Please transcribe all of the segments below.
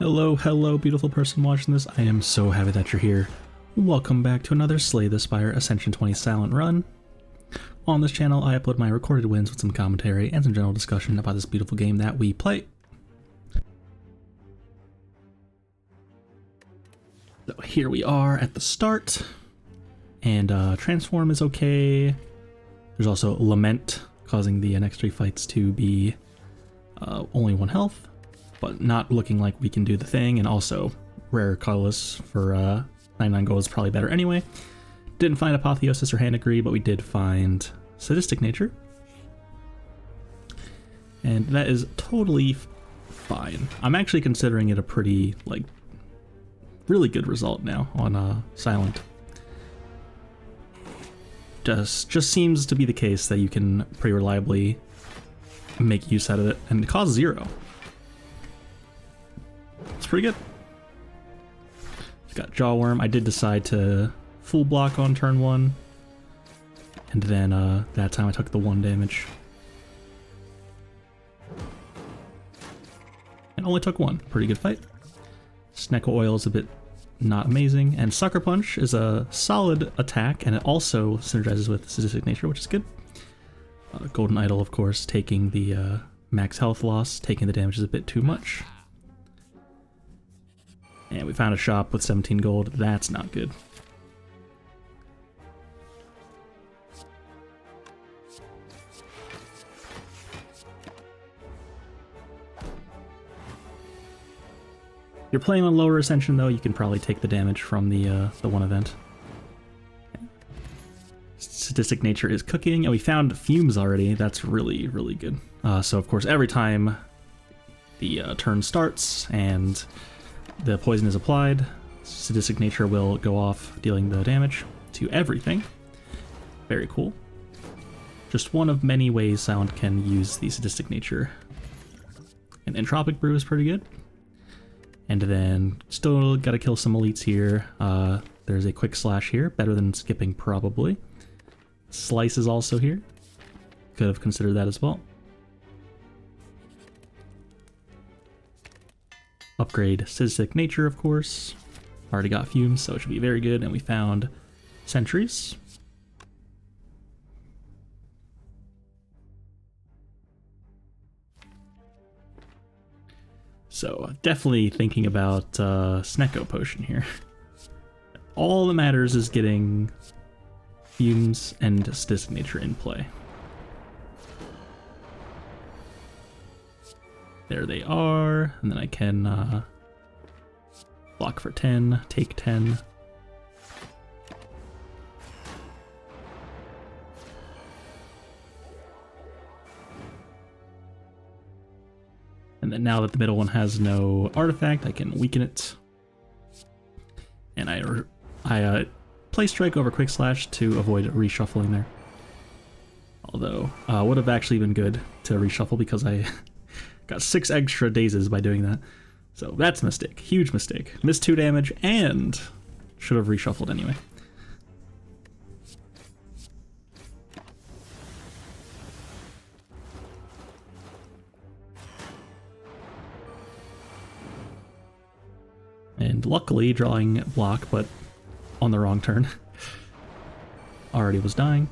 Hello, hello, beautiful person watching this. I am so happy that you're here. Welcome back to another Slay the Spire Ascension 20 Silent Run. On this channel, I upload my recorded wins with some commentary and some general discussion about this beautiful game that we play. So here we are at the start, and Transform is okay. There's also Lament, causing the next three fights to be only 1 health. But not looking like we can do the thing, and also Rare Colorless for 99 gold is probably better anyway. Didn't find Apotheosis or Hand Degree, but we did find Sadistic Nature. And that is totally fine. I'm actually considering it a pretty, really good result now on Silent. Just seems to be the case that you can pretty reliably make use out of it, and it costs 0. It's pretty good. We've got Jawworm. I did decide to full block on turn 1. And then that time I took the 1 damage. And only took 1. Pretty good fight. Snecko Oil is a bit not amazing. And Sucker Punch is a solid attack, and it also synergizes with Sadistic Nature, which is good. Golden Idol, of course, taking the max health loss. Taking the damage is a bit too much. And we found a shop with 17 gold. That's not good. If you're playing on lower Ascension, though, you can probably take the damage from the one event. Sadistic Nature is cooking, and we found Fumes already. That's really, really good. So, of course, every time the turn starts and the poison is applied, Sadistic Nature will go off, dealing the damage to everything. Very cool. Just one of many ways Silent can use the Sadistic Nature. And Entropic Brew is pretty good. And then still gotta kill some elites here. There's a Quick Slash here, better than skipping probably. Slice is also here. Could have considered that as well. Upgrade Sadistic Nature, of course. Already got Fumes, so it should be very good. And we found Sentries. So definitely thinking about Snecko Potion here. All that matters is getting Fumes and Sadistic Nature in play. There they are, and then I can block for 10, take 10. And then now that the middle one has no artifact, I can weaken it. And I play Strike over Quick Slash to avoid reshuffling there. Although, would have actually been good to reshuffle because I got 6 extra dazes by doing that. So that's a mistake. Huge mistake. Missed 2 damage and should have reshuffled anyway. And luckily drawing block, but on the wrong turn. Already was dying.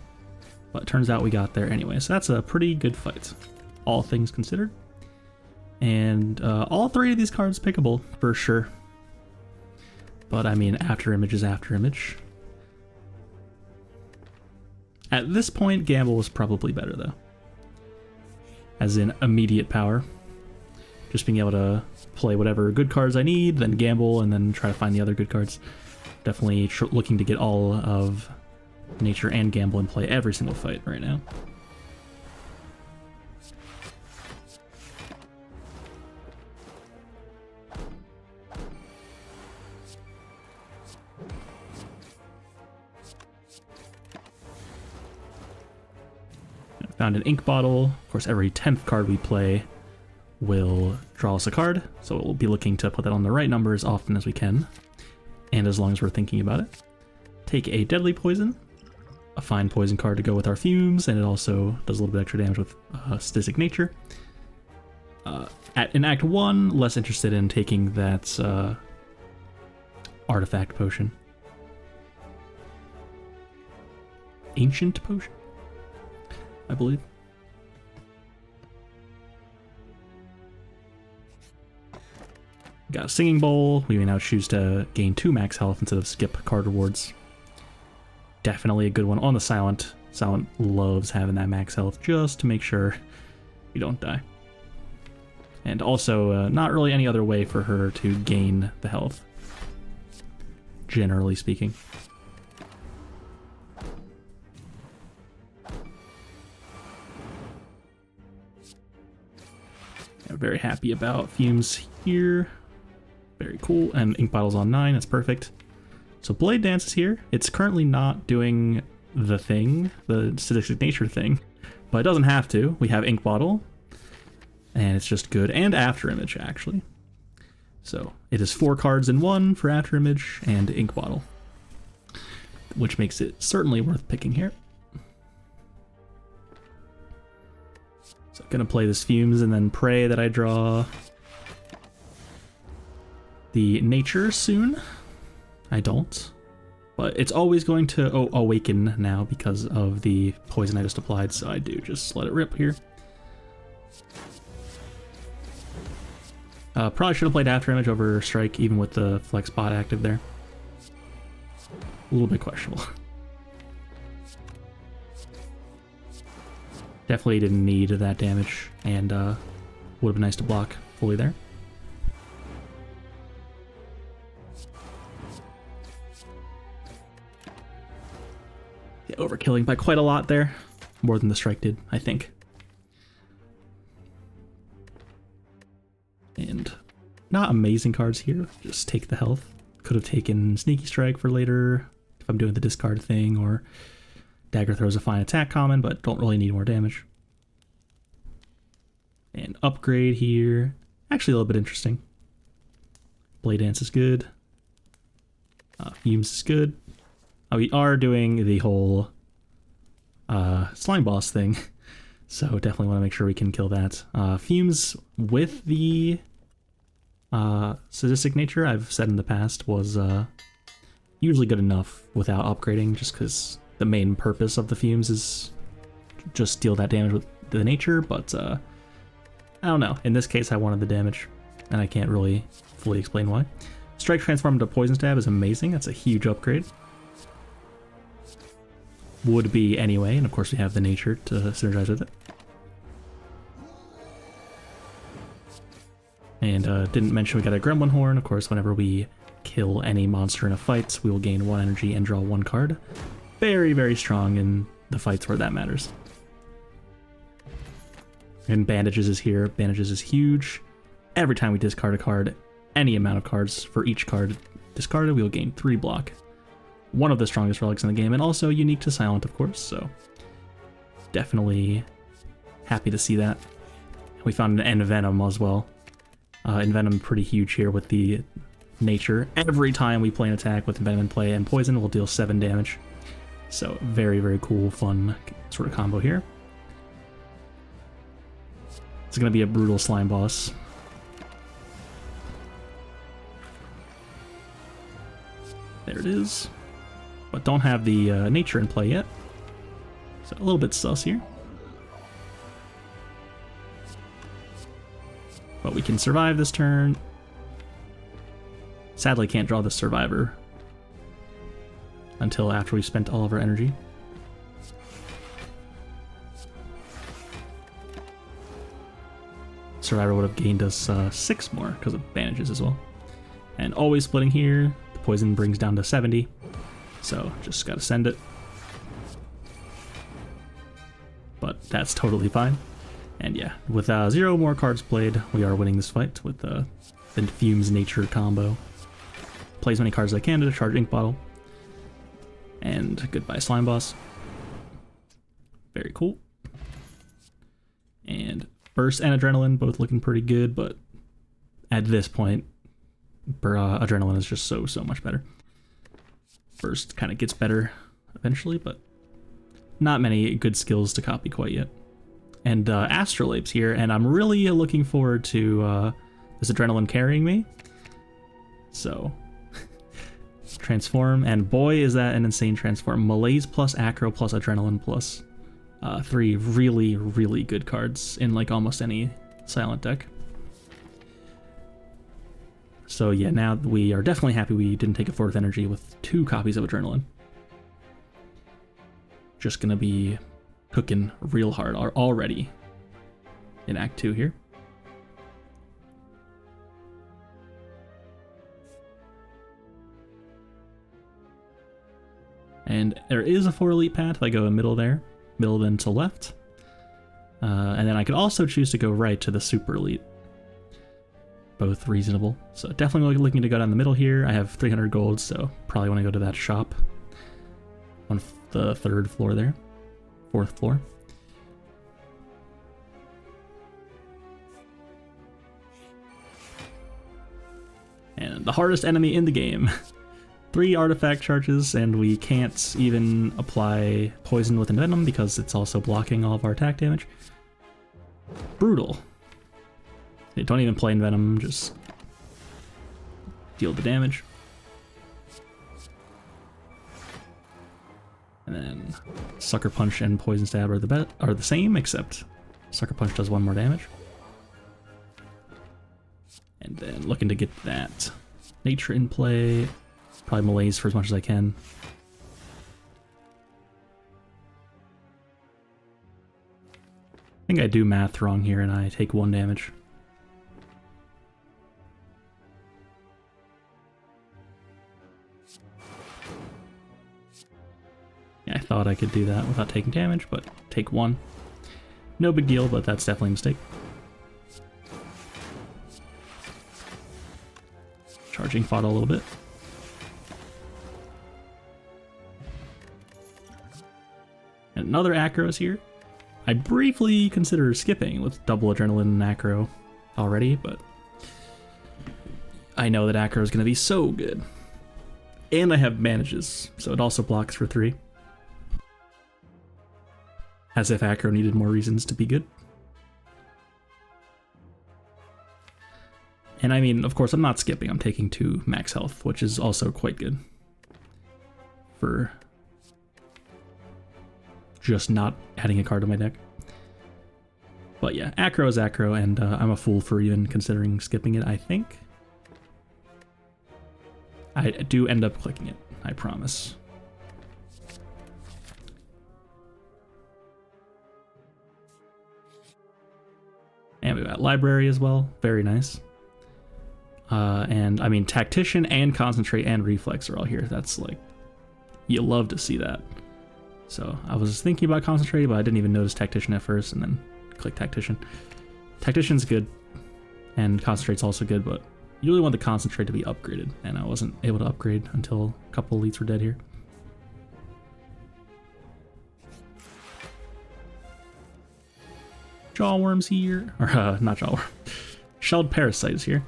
But it turns out we got there anyway. So that's a pretty good fight, all things considered. And all 3 of these cards pickable, for sure. But I mean, After Image is After Image. At this point, Gamble was probably better, though. As in immediate power. Just being able to play whatever good cards I need, then gamble, and then try to find the other good cards. Definitely looking to get all of Nature and Gamble in play every single fight right now. Found an ink bottle. Of course, every 10th card we play will draw us a card, so we'll be looking to put that on the right number as often as we can, and as long as we're thinking about it. Take a Deadly Poison, a fine poison card to go with our Fumes, and it also does a little bit extra damage with Sadistic Nature. In Act 1, less interested in taking that artifact potion. Ancient potion, I believe. Got a singing bowl. We may now choose to gain 2 max health instead of skip card rewards. Definitely a good one on the Silent. Silent loves having that max health just to make sure you don't die. And also, not really any other way for her to gain the health, generally speaking. I'm very happy about Fumes here. Very cool. And Ink Bottle's on 9, that's perfect. So Blade Dance is here. It's currently not doing the thing, the Sadistic Nature thing, but it doesn't have to. We have Ink Bottle, and it's just good. And After Image, actually. So it is 4 cards in 1 for After Image and Ink Bottle, which makes it certainly worth picking here. So I'm gonna play this Fumes and then pray that I draw the Nature soon. I don't, but it's always going to awaken now because of the poison I just applied, so I do just let it rip here. Probably should have played After Image over Strike, even with the Flex bot active there. A little bit questionable. Definitely didn't need that damage, and would have been nice to block fully there. Yeah, overkilling by quite a lot there. More than the Strike did, I think. And not amazing cards here. Just take the health. Could have taken Sneaky Strike for later if I'm doing the discard thing, or Dagger Throw is a fine attack common, but don't really need more damage. And Upgrade here. Actually a little bit interesting. Blade Dance is good. Fumes is good. We are doing the whole Slime Boss thing, so definitely want to make sure we can kill that. Fumes with the Sadistic Nature, I've said in the past, was usually good enough without upgrading, just because the main purpose of the Fumes is just deal that damage with the Nature, but I don't know. In this case, I wanted the damage, and I can't really fully explain why. Strike Transform into Poison Stab is amazing. That's a huge upgrade. Would be anyway, and of course we have the Nature to synergize with it. And didn't mention we got a Gremlin Horn. Of course, whenever we kill any monster in a fight, we will gain 1 energy and draw 1 card. Very, very strong in the fights where that matters. And Bandages is here. Bandages is huge. Every time we discard a card, any amount of cards for each card discarded, we will gain 3 block. One of the strongest relics in the game, and also unique to Silent, of course, so definitely happy to see that. We found an Envenom as well. Envenom pretty huge here with the Nature. Every time we play an attack with Envenom in play and Poison, we'll deal 7 damage. So very, very cool, fun sort of combo here. It's going to be a brutal Slime Boss. There it is. But don't have the Nature in play yet. So a little bit sus here. But we can survive this turn. Sadly can't draw the Survivor until after we've spent all of our energy. Survivor would have gained us 6 more because of Bandages as well. And always splitting here. The Poison brings down to 70. So just gotta send it. But that's totally fine. And yeah, with 0 more cards played, we are winning this fight with the Fumes Nature combo. Play as many cards as I can to charge Ink Bottle. And goodbye Slime Boss. Very cool. And Burst and Adrenaline both looking pretty good, but at this point, Adrenaline is just so much better. Burst kind of gets better eventually, but not many good skills to copy quite yet. and Astrolapes here, and I'm really looking forward to this Adrenaline carrying me. So, transform, and boy is that an insane transform. Malaise plus Acro plus Adrenaline plus 3 really, really good cards in like almost any silent deck. So yeah, now we are definitely happy we didn't take a 4th energy with 2 copies of Adrenaline. Just gonna be cooking real hard already in Act 2 here. And there is a 4 elite path if I go in middle there, middle then to left. And then I could also choose to go right to the super elite. Both reasonable. So definitely looking to go down the middle here. I have 300 gold, so probably want to go to that shop on the 3rd floor there, 4th floor. And the hardest enemy in the game. 3 artifact charges, and we can't even apply poison with Envenom because it's also blocking all of our attack damage. Brutal. They don't even play Envenom, just deal the damage. And then Sucker Punch and Poison Stab are the same, except Sucker Punch does 1 more damage. And then looking to get that Nature in play. Probably Malaise for as much as I can. I think I do math wrong here and I take 1 damage. Yeah, I thought I could do that without taking damage, but take 1. No big deal, but that's definitely a mistake. Charging fought a little bit. And another Acros here. I briefly considered skipping with double Adrenaline and Acro already, but I know that Acro is going to be so good. And I have Manages, so it also blocks for 3. As if Acro needed more reasons to be good. And I mean, of course, I'm not skipping. I'm taking 2 max health, which is also quite good for just not adding a card to my deck. But yeah, Acro is Acro, and I'm a fool for even considering skipping it, I think. I do end up clicking it, I promise. And we got Library as well, very nice. And I mean, Tactician and Concentrate and Reflex are all here. That's like, you love to see that. So I was thinking about Concentrate, but I didn't even notice Tactician at first, and then click Tactician. Tactician's good, and Concentrate's also good, but you really want the Concentrate to be upgraded, and I wasn't able to upgrade until a couple elites were dead here. Jawworm's here, or not Jawworm. Shelled Parasite is here.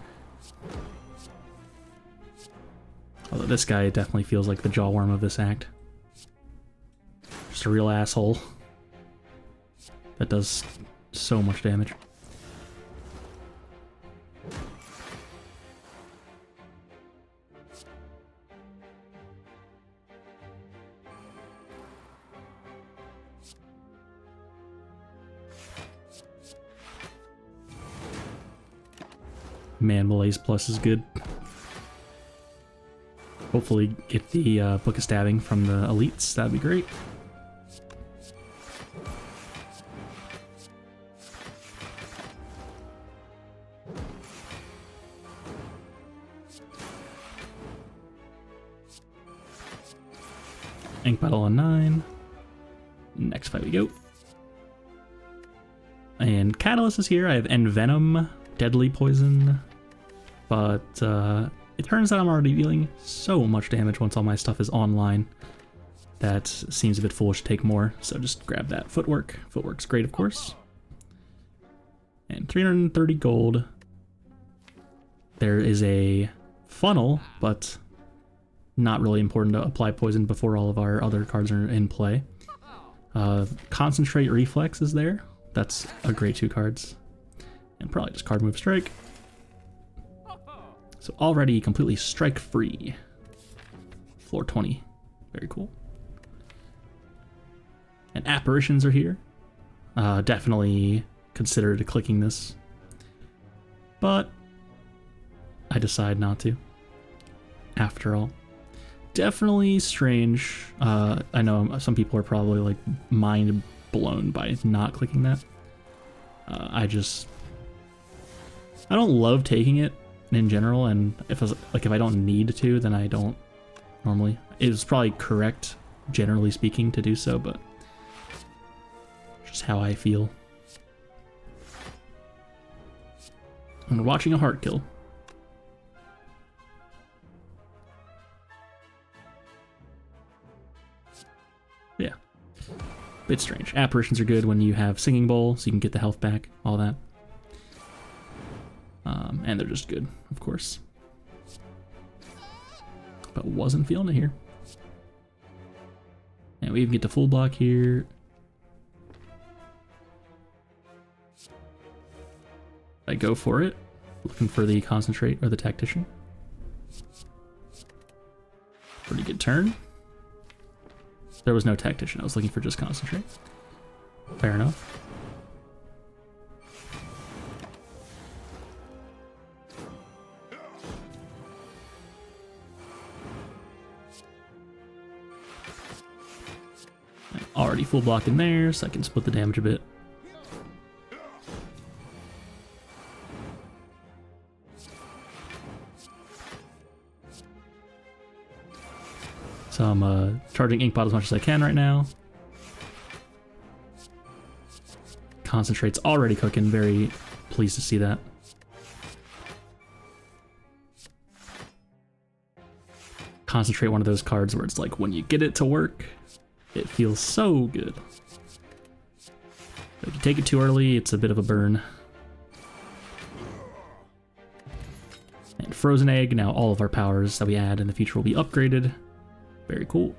Although this guy definitely feels like the Jawworm of this act. Just a real asshole that does so much damage. Man, Malaise Plus is good. Hopefully get the Book of Stabbing from the elites, that'd be great. Ink Battle on 9. Next fight we go. And Catalyst is here. I have Envenom, Deadly Poison, but it turns out I'm already dealing so much damage once all my stuff is online. That seems a bit foolish to take more, so just grab that Footwork. Footwork's great, of course. And 330 gold. There is a funnel, but not really important to apply poison before all of our other cards are in play. Concentrate Reflex is there, That's a great 2 cards. And probably just card move strike. So already completely strike free. Floor 20. Very cool. And apparitions are here. Definitely considered clicking this. But I decide not to. After all. Definitely strange. I know some people are probably like mind blown by not clicking that. I don't love taking it in general, and if I don't need to, then I don't normally. It's probably correct, generally speaking, to do so, but just how I feel. And we're watching a heart kill. Yeah. Bit strange. Apparitions are good when you have Singing Bowl, so you can get the health back, all that. And they're just good, of course. But wasn't feeling it here. And we even get to full block here. I go for it, looking for the Concentrate or the Tactician. Pretty good turn. There was no Tactician, I was looking for just Concentrate. Fair enough. Already full block in there, so I can split the damage a bit. So I'm charging Ink Bottle as much as I can right now. Concentrate's already cooking, very pleased to see that. Concentrate, one of those cards where it's like when you get it to work, it feels so good. But if you take it too early, it's a bit of a burn. And Frozen Egg, now all of our powers that we add in the future will be upgraded. Very cool.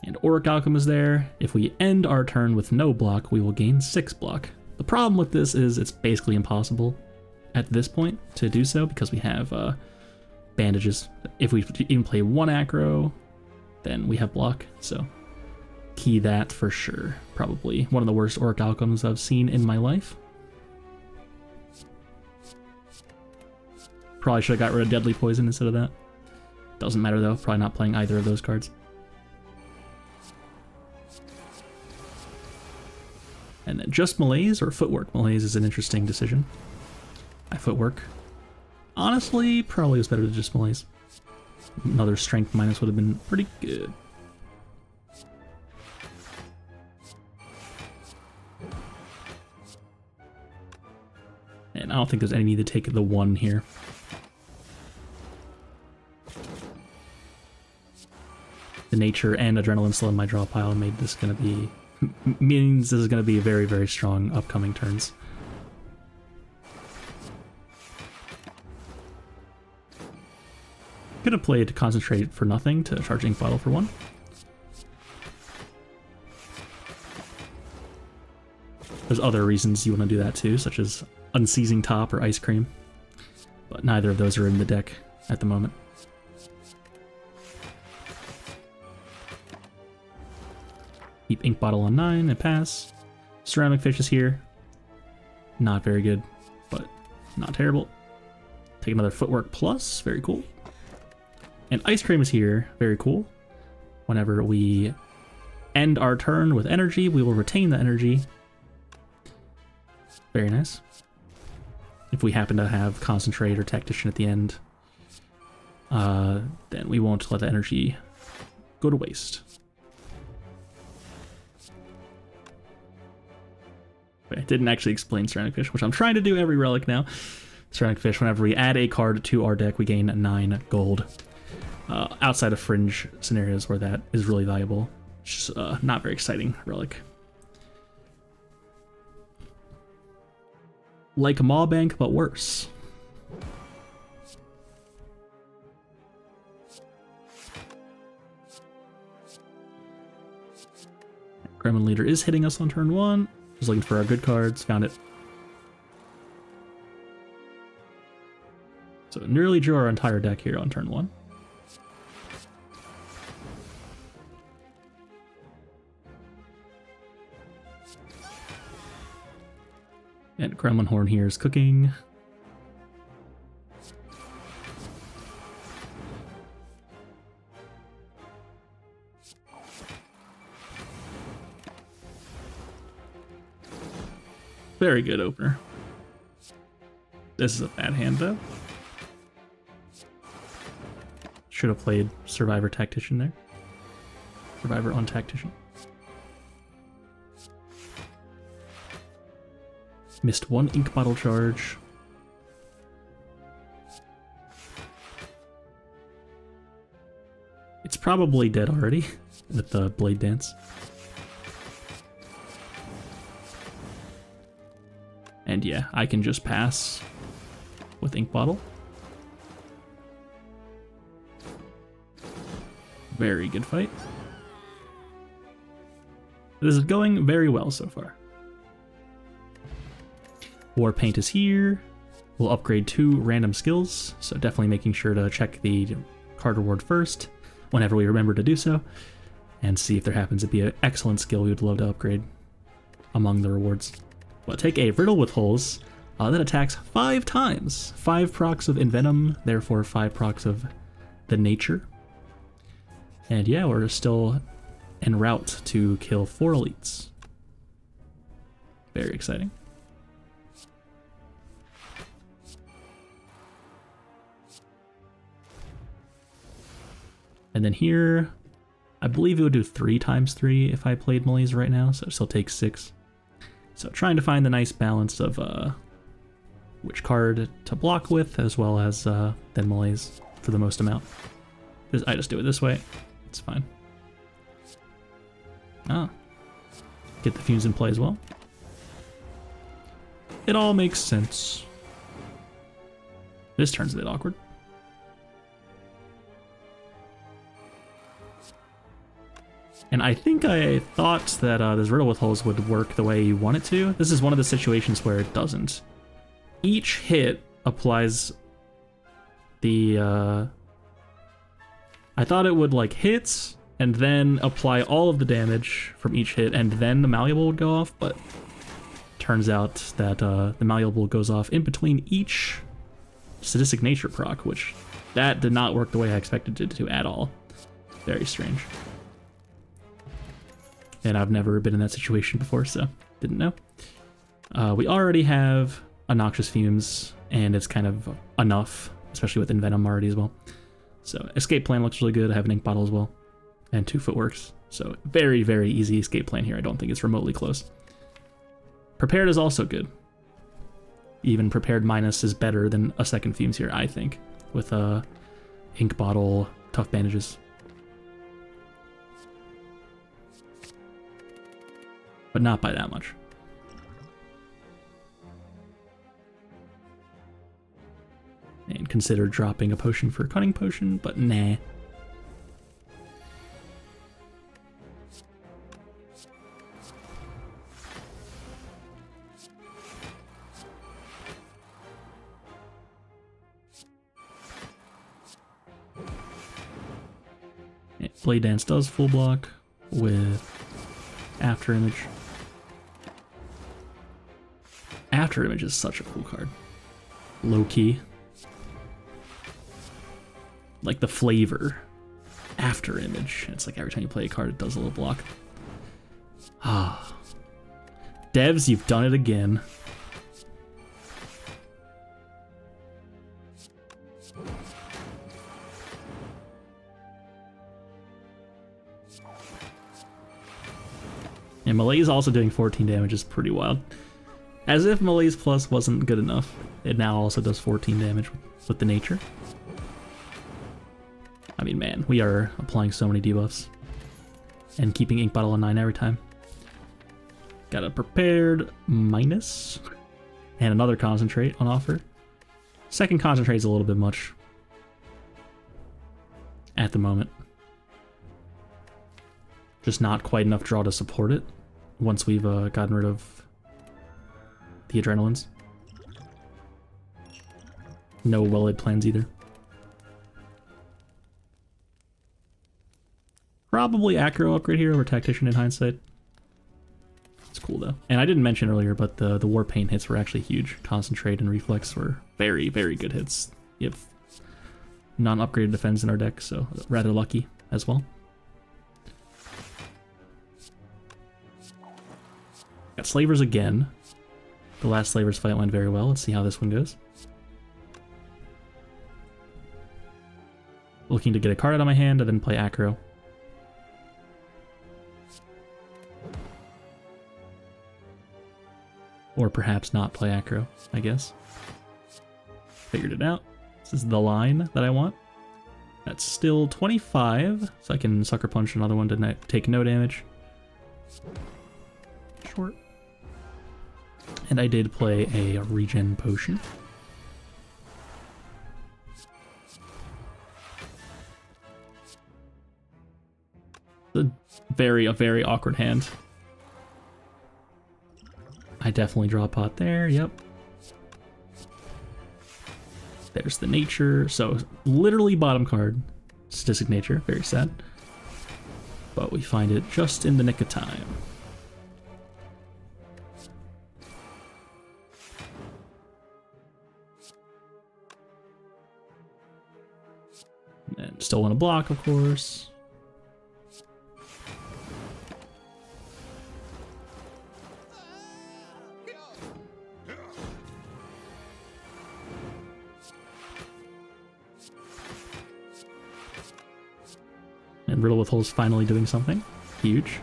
And Auric Alchemy is there. If we end our turn with no block, we will gain 6 block. The problem with this is it's basically impossible at this point to do so because we have bandages. If we even play 1 aggro, then we have block. So key that for sure. Probably one of the worst Auric Alchemies I've seen in my life. Probably should have got rid of Deadly Poison instead of that. Doesn't matter though, probably not playing either of those cards. And then just Malaise or Footwork Malaise is an interesting decision. I Footwork. Honestly, probably was better to just Malaise. Another Strength minus would have been pretty good. And I don't think there's any need to take the 1 here. The Nature and Adrenaline still in my draw pile made this gonna be... means this is gonna be very, very strong upcoming turns. Could have played to Concentrate for nothing to charge Ink Bottle for 1. There's other reasons you want to do that too, such as Unseizing Top or Ice Cream. But neither of those are in the deck at the moment. Keep Ink Bottle on 9 and pass. Ceramic Fish is here. Not very good, but not terrible. Take another Footwork Plus, very cool. And Ice Cream is here, very cool. Whenever we end our turn with energy, we will retain the energy. Very nice. If we happen to have Concentrate or Tactician at the end, then we won't let the energy go to waste. I didn't actually explain Ceramic Fish, which I'm trying to do every relic now. Ceramic Fish, whenever we add a card to our deck, we gain 9 gold. Outside of fringe scenarios where that is really valuable. It's just not very exciting relic. Like Maw Bank, but worse. Gremlin Leader is hitting us on turn 1. Just looking for our good cards. Found it. So nearly drew our entire deck here on turn 1. And Gremlin Horn here is cooking. Very good opener. This is a bad hand though. Should have played Survivor Tactician there. Survivor on Tactician. Missed one ink bottle charge. It's probably dead already with the Blade Dance. And yeah, I can just pass with ink bottle. Very good fight. This is going very well so far. War Paint is here. We'll upgrade 2 random skills, so definitely making sure to check the card reward first whenever we remember to do so, and see if there happens to be an excellent skill we would love to upgrade among the rewards. We'll take a Riddle with Holes that attacks 5 times. 5 procs of Envenom, therefore 5 procs of the Nature. And yeah, we're still en route to kill 4 elites. Very exciting. And then here, I believe it would do 3 times 3 if I played Malaise right now, so it still takes 6. So trying to find the nice balance of which card to block with, as well as then Malaise for the most amount. I just do it this way, it's fine. Ah, get the Fumes in play as well. It all makes sense. This turn's a bit awkward. And I think I thought that this Riddle with Holes would work the way you want it to. This is one of the situations where it doesn't. Each hit applies the... I thought it would like hit and then apply all of the damage from each hit and then the Malleable would go off, but turns out that the Malleable goes off in between each Sadistic Nature proc, which that did not work the way I expected it to at all. Very strange. And I've never been in that situation before, so didn't know. We already have a Noxious Fumes, and it's kind of enough, especially with Envenom already as well. So Escape Plan looks really good. I have an Ink Bottle as well, and 2 Footworks. So very, very easy escape plan here. I don't think it's remotely close. Prepared is also good. Even Prepared minus is better than a second Fumes here, I think, with Ink Bottle, Tough Bandages. But not by that much. And consider dropping a potion for a Cunning Potion, but nah. And Blade Dance does full block with After Image. After Image is such a cool card. Low key. Like the flavor. After Image. It's like every time you play a card, it does a little block. Ah. Devs, you've done it again. And Malaise also doing 14 damage is pretty wild. As if Malaise Plus wasn't good enough, it now also does 14 damage with the Nature. I mean, man, we are applying so many debuffs. And keeping Ink Bottle on 9 every time. Got a Prepared minus. And another Concentrate on offer. Second Concentrate is a little bit much. At the moment. Just not quite enough draw to support it. once we've gotten rid of the adrenalines. No well-laid plans either. Probably Acro upgrade here over Tactician in hindsight. It's cool though. And I didn't mention earlier, but the War Paint hits were actually huge. Concentrate and Reflex were very, very good hits. You have non-upgraded defense in our deck, so rather lucky as well. Got Slavers again. The last Slavers fight went very well. Let's see how this one goes. Looking to get a card out of my hand and then play Acro. Or perhaps not play Acro, I guess. Figured it out. This is the line that I want. That's still 25, so I can Sucker Punch another one to take no damage. Short. And I did play a Regen Potion. A very awkward hand. I definitely draw a pot there, yep. There's the nature, so literally bottom card. Sadistic nature, very sad. But we find it just in the nick of time. And still want to block, of course. And Riddle with Holes finally doing something huge.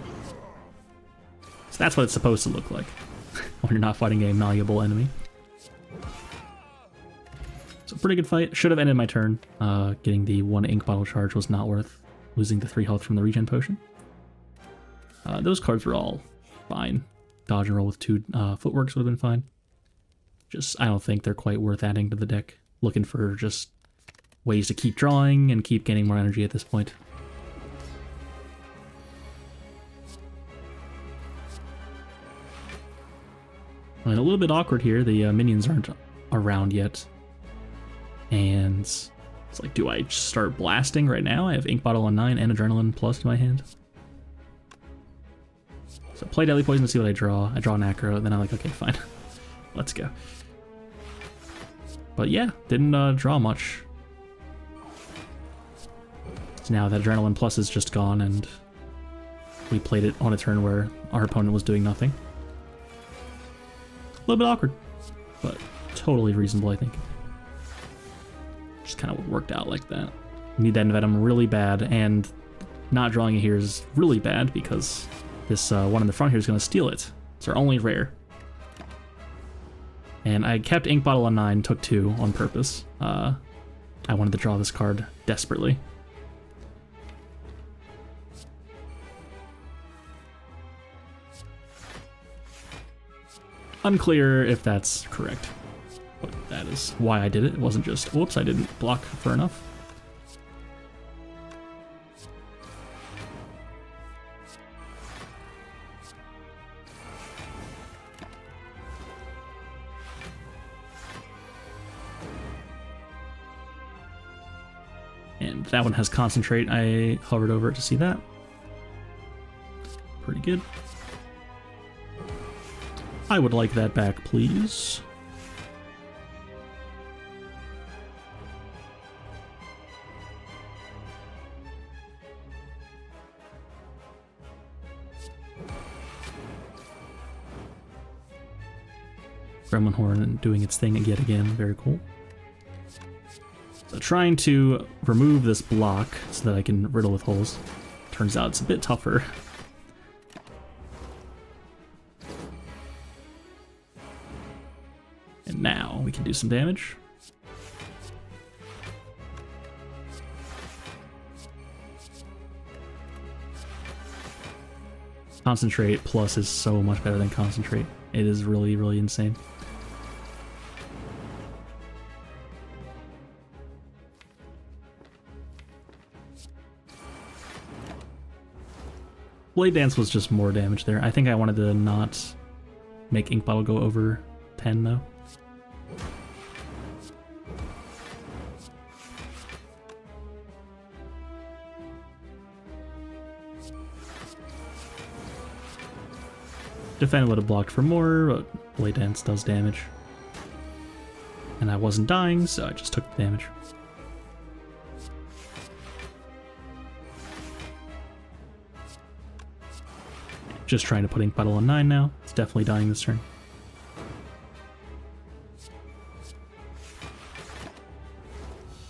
So that's what it's supposed to look like when you're not fighting a malleable enemy. So pretty good fight. Should have ended my turn. Getting the 1 ink bottle charge was not worth losing the 3 health from the regen potion. Those cards were all fine. Dodge and roll with 2 footworks would have been fine. Just, I don't think they're quite worth adding to the deck. Looking for just ways to keep drawing and keep gaining more energy at this point. I mean, a little bit awkward here. The minions aren't around yet. And it's like, do I just start blasting right now? I have Ink Bottle on 9 and Adrenaline Plus in my hand. So play Deadly Poison to see what I draw. I draw an Acro, and then I'm like, okay, fine. Let's go. But yeah, didn't draw much. So now that Adrenaline Plus is just gone, and we played it on a turn where our opponent was doing nothing. A little bit awkward, but totally reasonable, I think. Just kind of worked out like that. Need that Venom really bad, and not drawing it here is really bad because this one in the front here is going to steal it. It's our only rare. And I kept Ink Bottle on 9, took 2 on purpose. I wanted to draw this card desperately. Unclear if that's correct, but that is why I did it. It wasn't just, whoops, I didn't block for enough. And that one has Concentrate. I hovered over it to see that. Pretty good. I would like that back, please. Gremlin Horn doing its thing yet again, very cool. So trying to remove this block so that I can riddle with holes. Turns out it's a bit tougher. And now we can do some damage. Concentrate Plus is so much better than Concentrate. It is really, really insane. Blade Dance was just more damage there. I think I wanted to not make Ink Bottle go over 10 though. Defend would have blocked for more, but Blade Dance does damage. And I wasn't dying, so I just took the damage. Just trying to put Ink Bottle on 9 now. It's definitely dying this turn.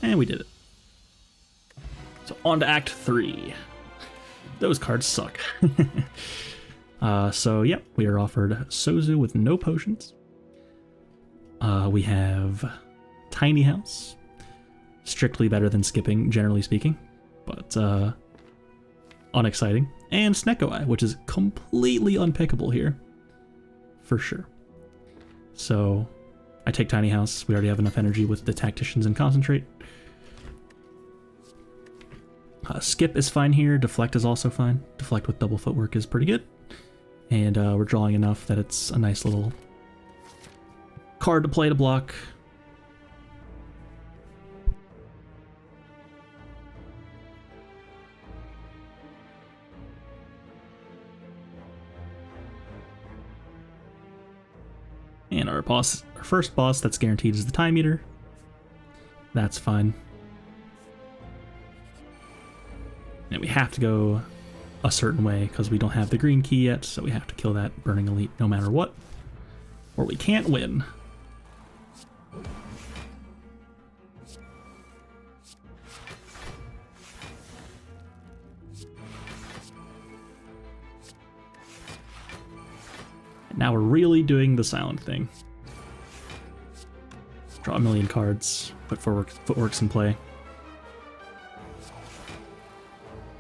And we did it. So on to Act 3. Those cards suck. So yep, we are offered Sozu with no potions. We have Tiny House. Strictly better than skipping, generally speaking. But unexciting. And Snecko Eye, which is completely unpickable here. For sure. So I take Tiny House. We already have enough energy with the Tacticians and Concentrate. Skip is fine here. Deflect is also fine. Deflect with double footwork is pretty good. And we're drawing enough that it's a nice little card to play to block. And our first boss that's guaranteed is the Time Eater. That's fine. And we have to go a certain way because we don't have the green key yet, so we have to kill that Burning Elite no matter what, or we can't win. And now we're really doing the silent thing. Draw a million cards, put footworks in play.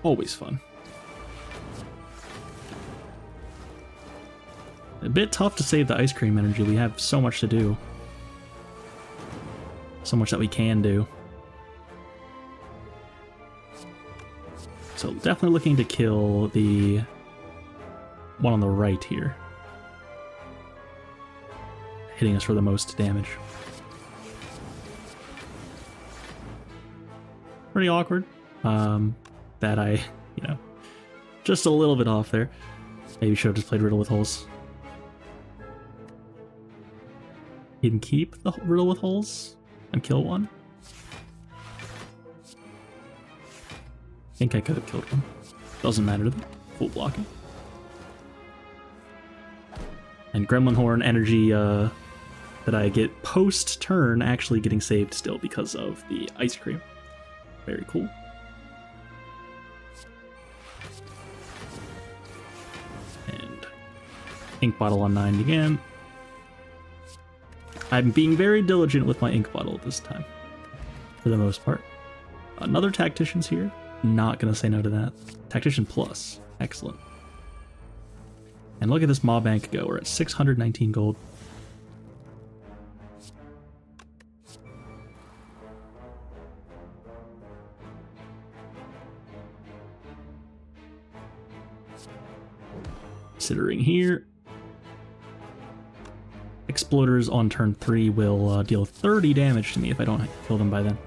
Always fun. A bit tough to save the ice cream energy. We have so much to do. So much that we can do. So definitely looking to kill the one on the right here. Hitting us for the most damage. Pretty awkward. That I, just a little bit off there. Maybe should have just played Riddle with Holes. You can keep the Riddle with Holes and kill one. I think I could have killed one. Doesn't matter to them. Full blocking. And Gremlin Horn energy that I get post-turn actually getting saved still because of the ice cream. Very cool. And Ink Bottle on 9 again. I'm being very diligent with my Ink Bottle this time, for the most part. Another Tactician's here. Not gonna say no to that. Tactician Plus. Excellent. And look at this Mob Bank go. We're at 619 gold. Considering here, Exploders on turn 3 will deal 30 damage to me if I don't kill them by then.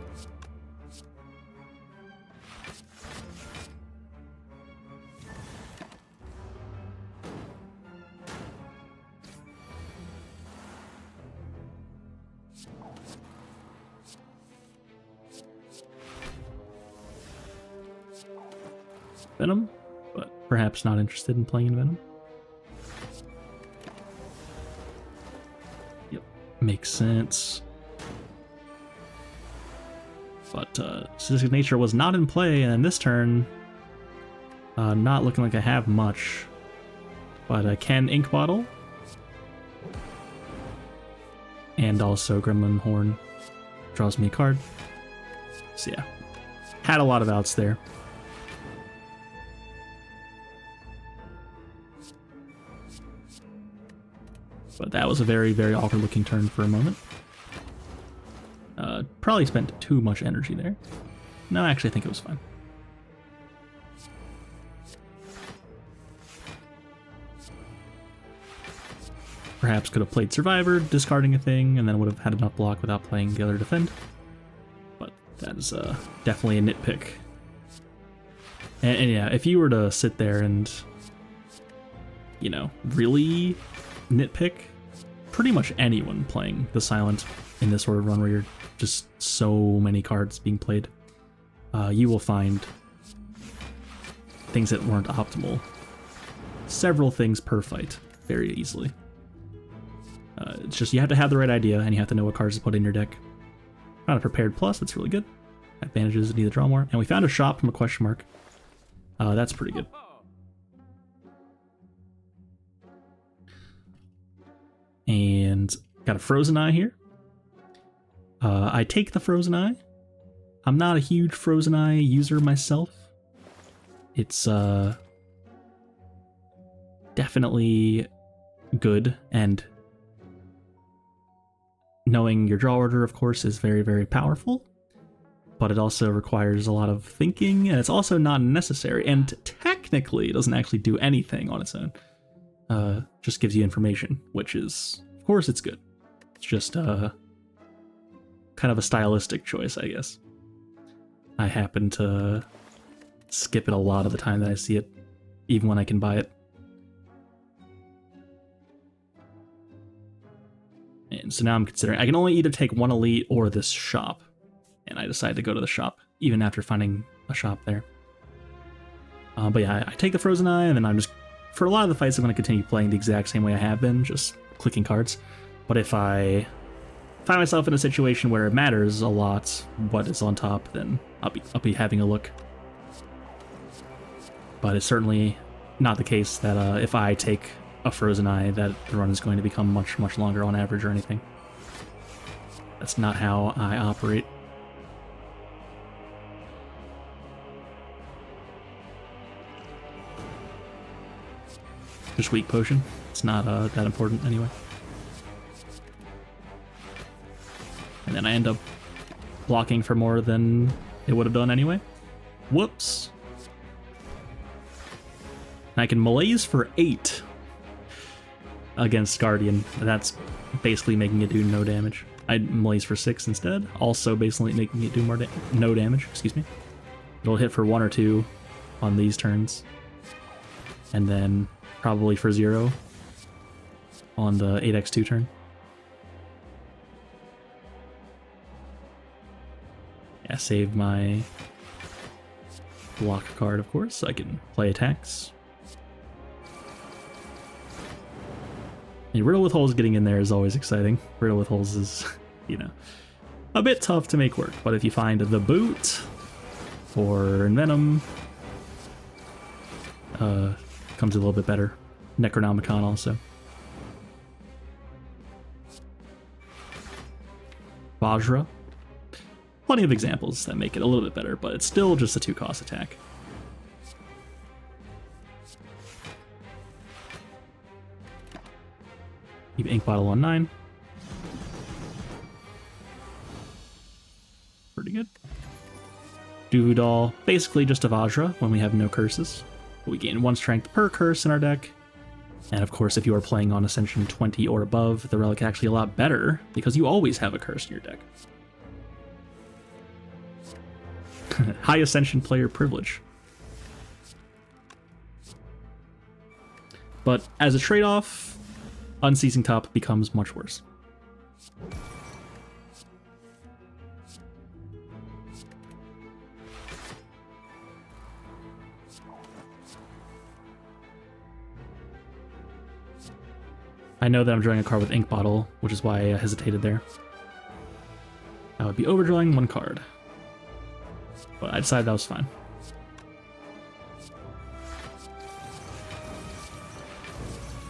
Venom, but perhaps not interested in playing in Venom. Yep, makes sense. But Sadistic Nature was not in play, and this turn, not looking like I have much. But I can Ink Bottle. And also Gremlin Horn draws me a card. So yeah, had a lot of outs there. But that was a very, very awkward looking turn for a moment. Probably spent too much energy there. No, actually I think it was fine. perhaps could have played Survivor, discarding a thing, and then would have had enough block without playing the other defend. But that is definitely a nitpick. And yeah, if you were to sit there and, you know, really nitpick, pretty much anyone playing the Silent in this sort of run where you're just so many cards being played, you will find things that weren't optimal. Several things per fight, very easily. It's just you have to have the right idea, and you have to know what cards to put in your deck. Found a Prepared Plus, that's really good. Advantages, need to draw more. And we found a shop from a question mark. That's pretty good. And got a Frozen Eye here. I take the Frozen Eye. I'm not a huge Frozen Eye user myself. It's definitely good, and knowing your draw order, of course, is very, very powerful, but it also requires a lot of thinking, and it's also not necessary, and technically it doesn't actually do anything on its own. Just gives you information, which is, of course, it's good. It's just kind of a stylistic choice, I guess. I happen to skip it a lot of the time that I see it, even when I can buy it. And so now I'm considering, I can only either take one elite or this shop. And I decided to go to the shop, even after finding a shop there. But yeah, I take the Frozen Eye, and then I'm just, for a lot of the fights, I'm going to continue playing the exact same way I have been, just clicking cards. But if I find myself in a situation where it matters a lot what is on top, then I'll be having a look. But it's certainly not the case that if I take a Frozen Eye, that the run is going to become much, much longer on average or anything. That's not how I operate. Just weak potion. It's not that important anyway. And then I end up blocking for more than it would have done anyway. Whoops. And I can malaise for 8 against Guardian. That's basically making it do no damage. I'd malaise for 6 instead, also basically making it do no damage, excuse me. It'll hit for 1 or 2 on these turns, and then probably for 0 on the 8x2 turn. Yeah, save my block card, of course, so I can play attacks. And Riddle with Holes getting in there is always exciting. Riddle with Holes is, you know, a bit tough to make work, but if you find the Boot or Envenom, comes a little bit better. Necronomicon also. Vajra. Plenty of examples that make it a little bit better, but it's still just a 2-cost attack. Keep Ink Bottle on 9. Pretty good. Doovu Doll, basically just a Vajra when we have no curses. We gain 1 strength per curse in our deck. And of course, if you are playing on Ascension 20 or above, the relic is actually a lot better because you always have a curse in your deck. High Ascension player privilege. But as a trade-off, Unceasing Top becomes much worse. I know that I'm drawing a card with Ink Bottle, which is why I hesitated there. I would be overdrawing 1 card. But I decided that was fine.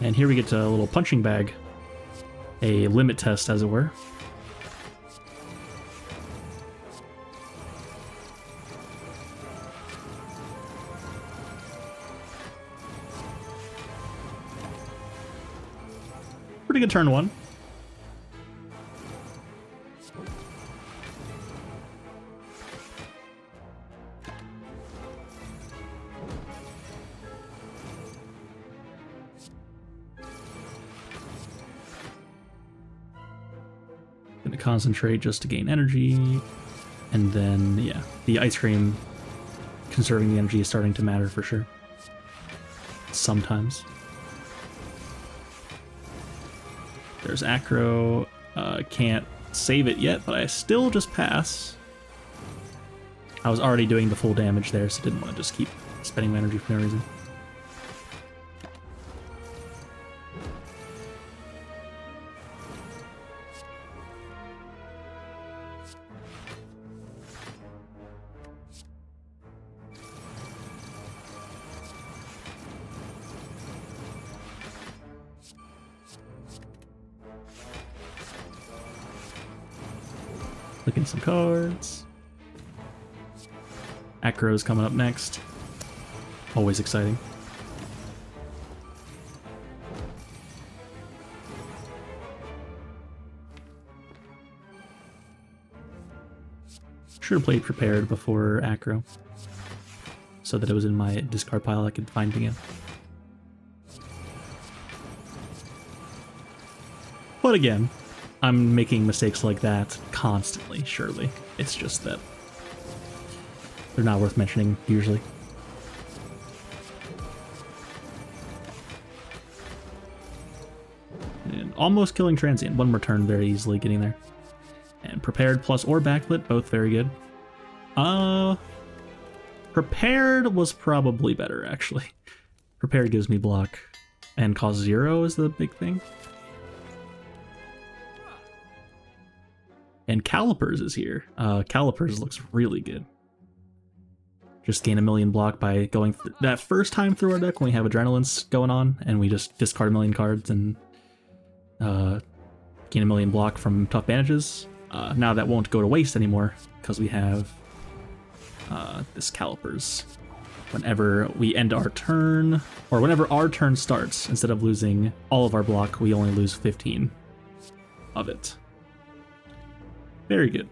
And here we get to a little punching bag. A limit test, as it were. Pretty good turn 1. Gonna concentrate just to gain energy. And then, yeah, the ice cream conserving the energy is starting to matter for sure. Sometimes. There's Acro. Can't save it yet, but I still just pass. I was already doing the full damage there, so didn't want to just keep spending my energy for no reason. Looking some cards. Acro's coming up next. Always exciting. Should have played prepared before Acro, so that it was in my discard pile I could find again. But again, I'm making mistakes like that constantly, surely. It's just that they're not worth mentioning, usually. And almost killing Transient. One more turn very easily getting there. And Prepared plus or Backlit, both very good. Prepared was probably better, actually. Prepared gives me block. And cost 0 is the big thing. And Calipers is here. Calipers looks really good. Just gain a million block by going that first time through our deck when we have Adrenaline's going on, and we just discard a million cards and gain a million block from tough bandages. Now that won't go to waste anymore because we have this Calipers. Whenever we end our turn, or whenever our turn starts, instead of losing all of our block, we only lose 15 of it. Very good.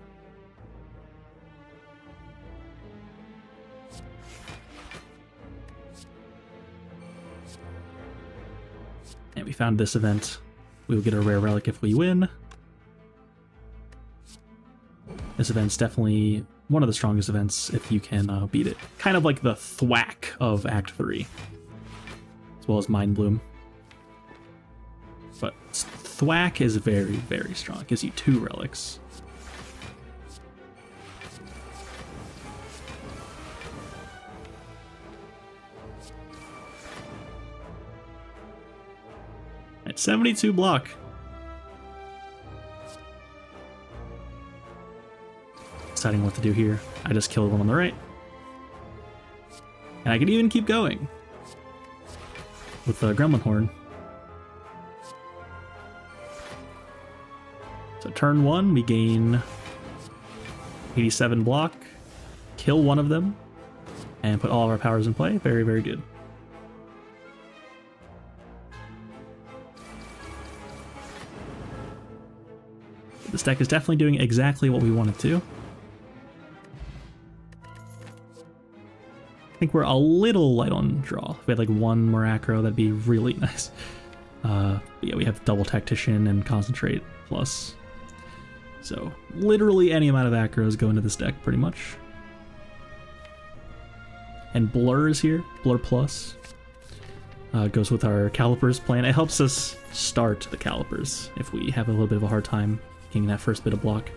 And we found this event. We will get a rare relic if we win. This event's definitely one of the strongest events if you can beat it. Kind of like the thwack of Act 3, as well as Mind Bloom. But thwack is very, very strong. It gives you 2 relics. At 72 block. Deciding what to do here. I just killed one on the right. And I could even keep going with the Gremlin Horn. So turn 1, we gain 87 block, kill one of them, and put all of our powers in play. Very, very good. This deck is definitely doing exactly what we wanted to. I think we're a little light on draw. If we had like one more Acro, that'd be really nice. But yeah, we have double Tactician and Concentrate plus. So literally any amount of Acros go into this deck, pretty much. And Blur is here, Blur plus. Goes with our Calipers plan. It helps us start the Calipers if we have a little bit of a hard time getting that first bit of block.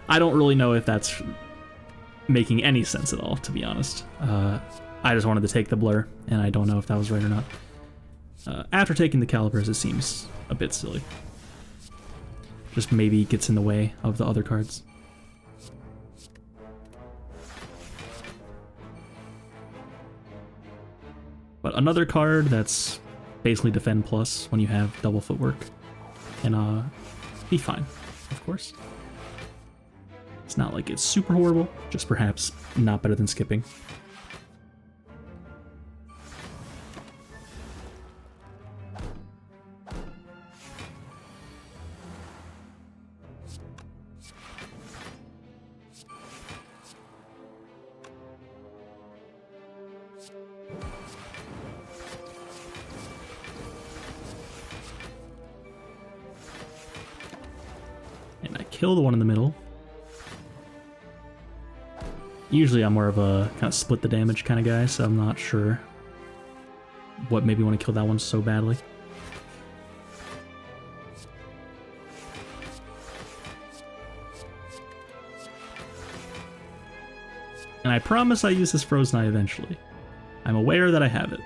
I don't really know if that's making any sense at all, to be honest. I just wanted to take the Blur, and I don't know if that was right or not. After taking the Calipers, it seems a bit silly. Just maybe gets in the way of the other cards. But another card that's basically defend plus when you have double footwork can be fine, of course. It's not like it's super horrible, just perhaps not better than skipping. kill the one in the middle. Usually I'm more of a kind of split the damage kind of guy, so I'm not sure what made me want to kill that one so badly. And I promise I use this Frozen Eye eventually. I'm aware that I have it.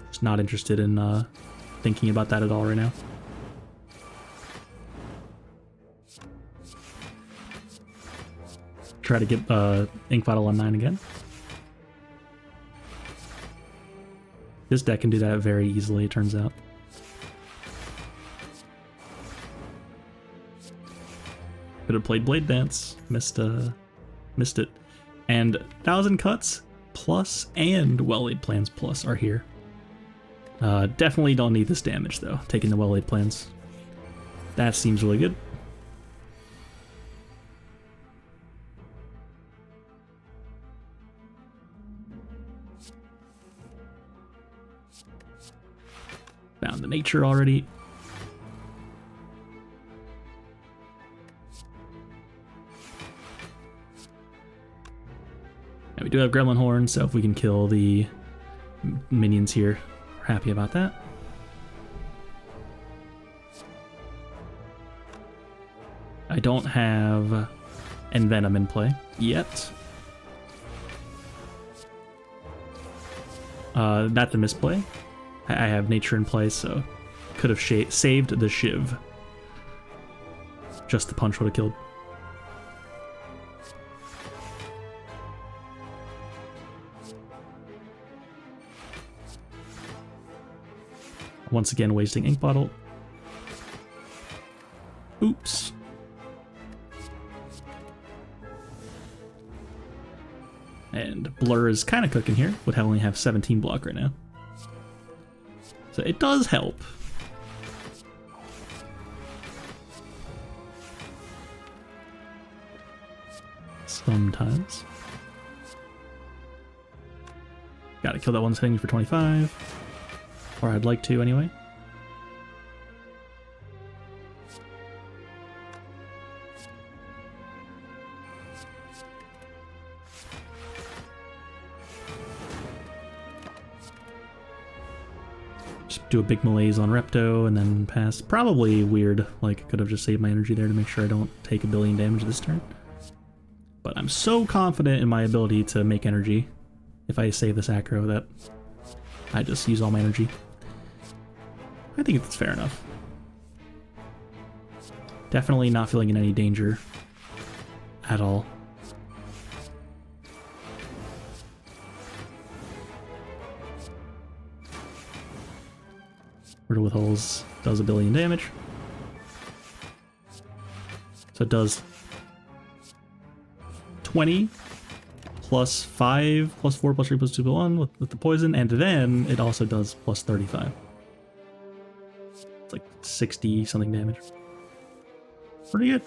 Just not interested in thinking about that at all right now. Try to get Ink Bottle on 9 again. This deck can do that very easily, it turns out. Could have played Blade Dance. Missed it. And 1,000 Cuts plus and Well-Laid Plans plus are here. Definitely don't need this damage though, taking the Well-Laid Plans. That seems really good. Found the nature already. And we do have Gremlin Horn, so if we can kill the minions here, we're happy about that. I don't have Envenom in play yet. That's a misplay. I have nature in play, so could have saved the Shiv. Just the punch would have killed. Once again, wasting Ink Bottle. Oops. And Blur is kind of cooking here. Would only have 17 block right now. So it does help. Sometimes. Gotta kill that one that's hitting me for 25. Or I'd like to anyway. Just do a big malaise on Repto and then pass. Probably weird, like I could have just saved my energy there to make sure I don't take 1 billion damage this turn. But I'm so confident in my ability to make energy if I save this aggro that I just use all my energy. I think it's fair enough. Definitely not feeling in any danger at all. Riddle with Holes does 1 billion damage. So it does 20 plus 5 plus 4 plus 3 plus 2 plus 1 with the poison, and then it also does plus 35. It's like 60 something damage. Pretty good.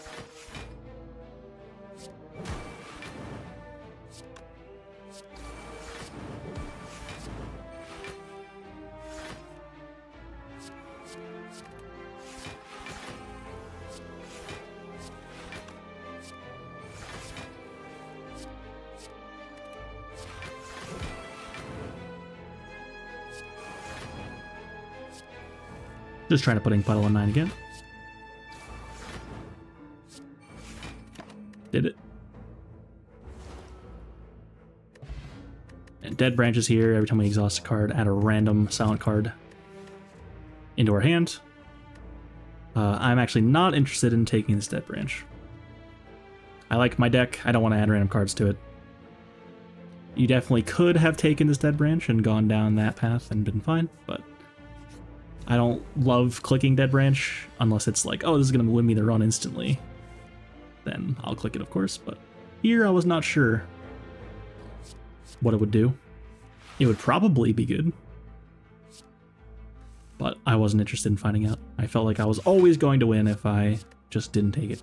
Just trying to put Ink Bottle on 9 again. Did it. And Dead Branch is here. Every time we exhaust a card, add a random silent card into our hand. I'm actually not interested in taking this Dead Branch. I like my deck. I don't want to add random cards to it. You definitely could have taken this Dead Branch and gone down that path and been fine, but I don't love clicking Dead Branch unless it's like, oh, this is going to win me the run instantly. Then I'll click it, of course, but here I was not sure what it would do. It would probably be good, but I wasn't interested in finding out. I felt like I was always going to win if I just didn't take it.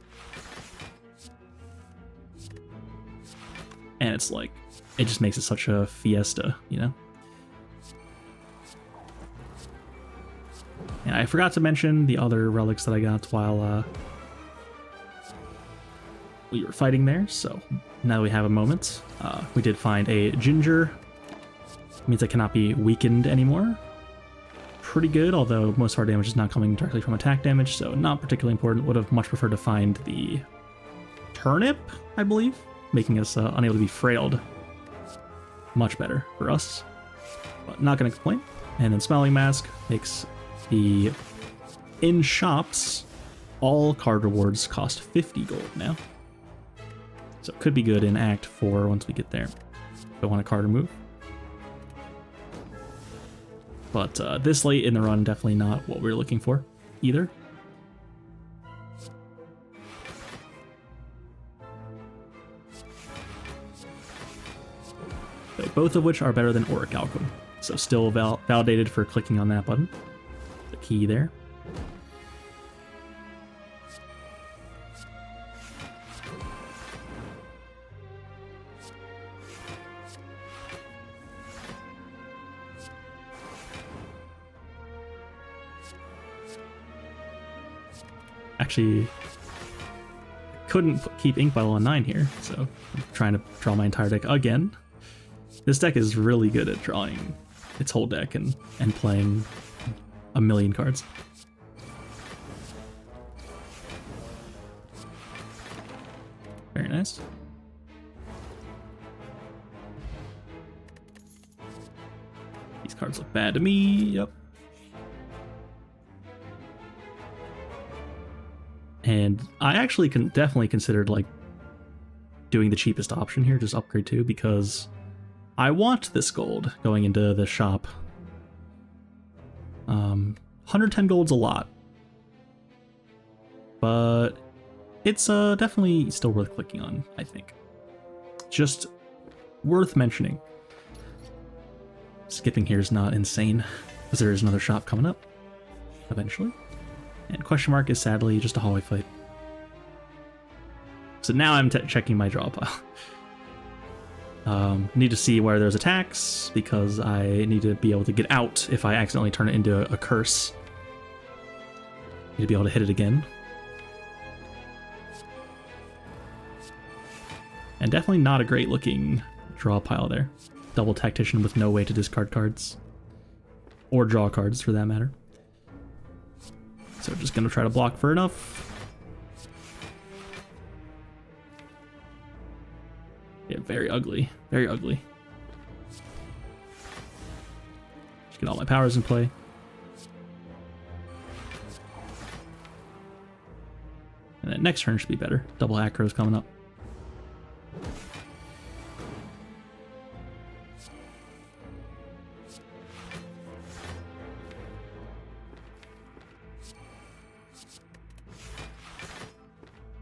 And it's like, it just makes it such a fiesta, you know? And I forgot to mention the other relics that I got while we were fighting there, so now we have a moment. We did find a ginger. Means it cannot be weakened anymore. Pretty good, although most of our damage is not coming directly from attack damage, so not particularly important. Would have much preferred to find the turnip, I believe, making us unable to be frailed. Much better for us, but not going to complain. And then Smelling Mask makes the in shops all card rewards cost 50 gold now. So it could be good in Act 4 once we get there. If I want a card remove. But this late in the run, definitely not what we were looking for either. Okay, both of which are better than Orichalcum. So still validated for clicking on that button. The key there. Actually, couldn't keep Inkbottle on 9 here, so I'm trying to draw my entire deck again. This deck is really good at drawing its whole deck and playing a million cards. Very nice. These cards look bad to me, yep. And I actually definitely considered like doing the cheapest option here, just upgrade 2, because I want this gold going into the shop. 110 gold's a lot, but it's definitely still worth clicking on, I think. Just worth mentioning. Skipping here is not insane, because there is another shop coming up eventually. And question mark is sadly just a hallway fight. So now I'm checking my draw pile. Need to see where there's attacks, because I need to be able to get out if I accidentally turn it into a curse. Need to be able to hit it again. And definitely not a great looking draw pile there. Double Tactician with no way to discard cards. Or draw cards for that matter. So just gonna try to block for enough. Yeah, very ugly. Very ugly. Just get all my powers in play. And then next turn should be better. Double Acro's coming up.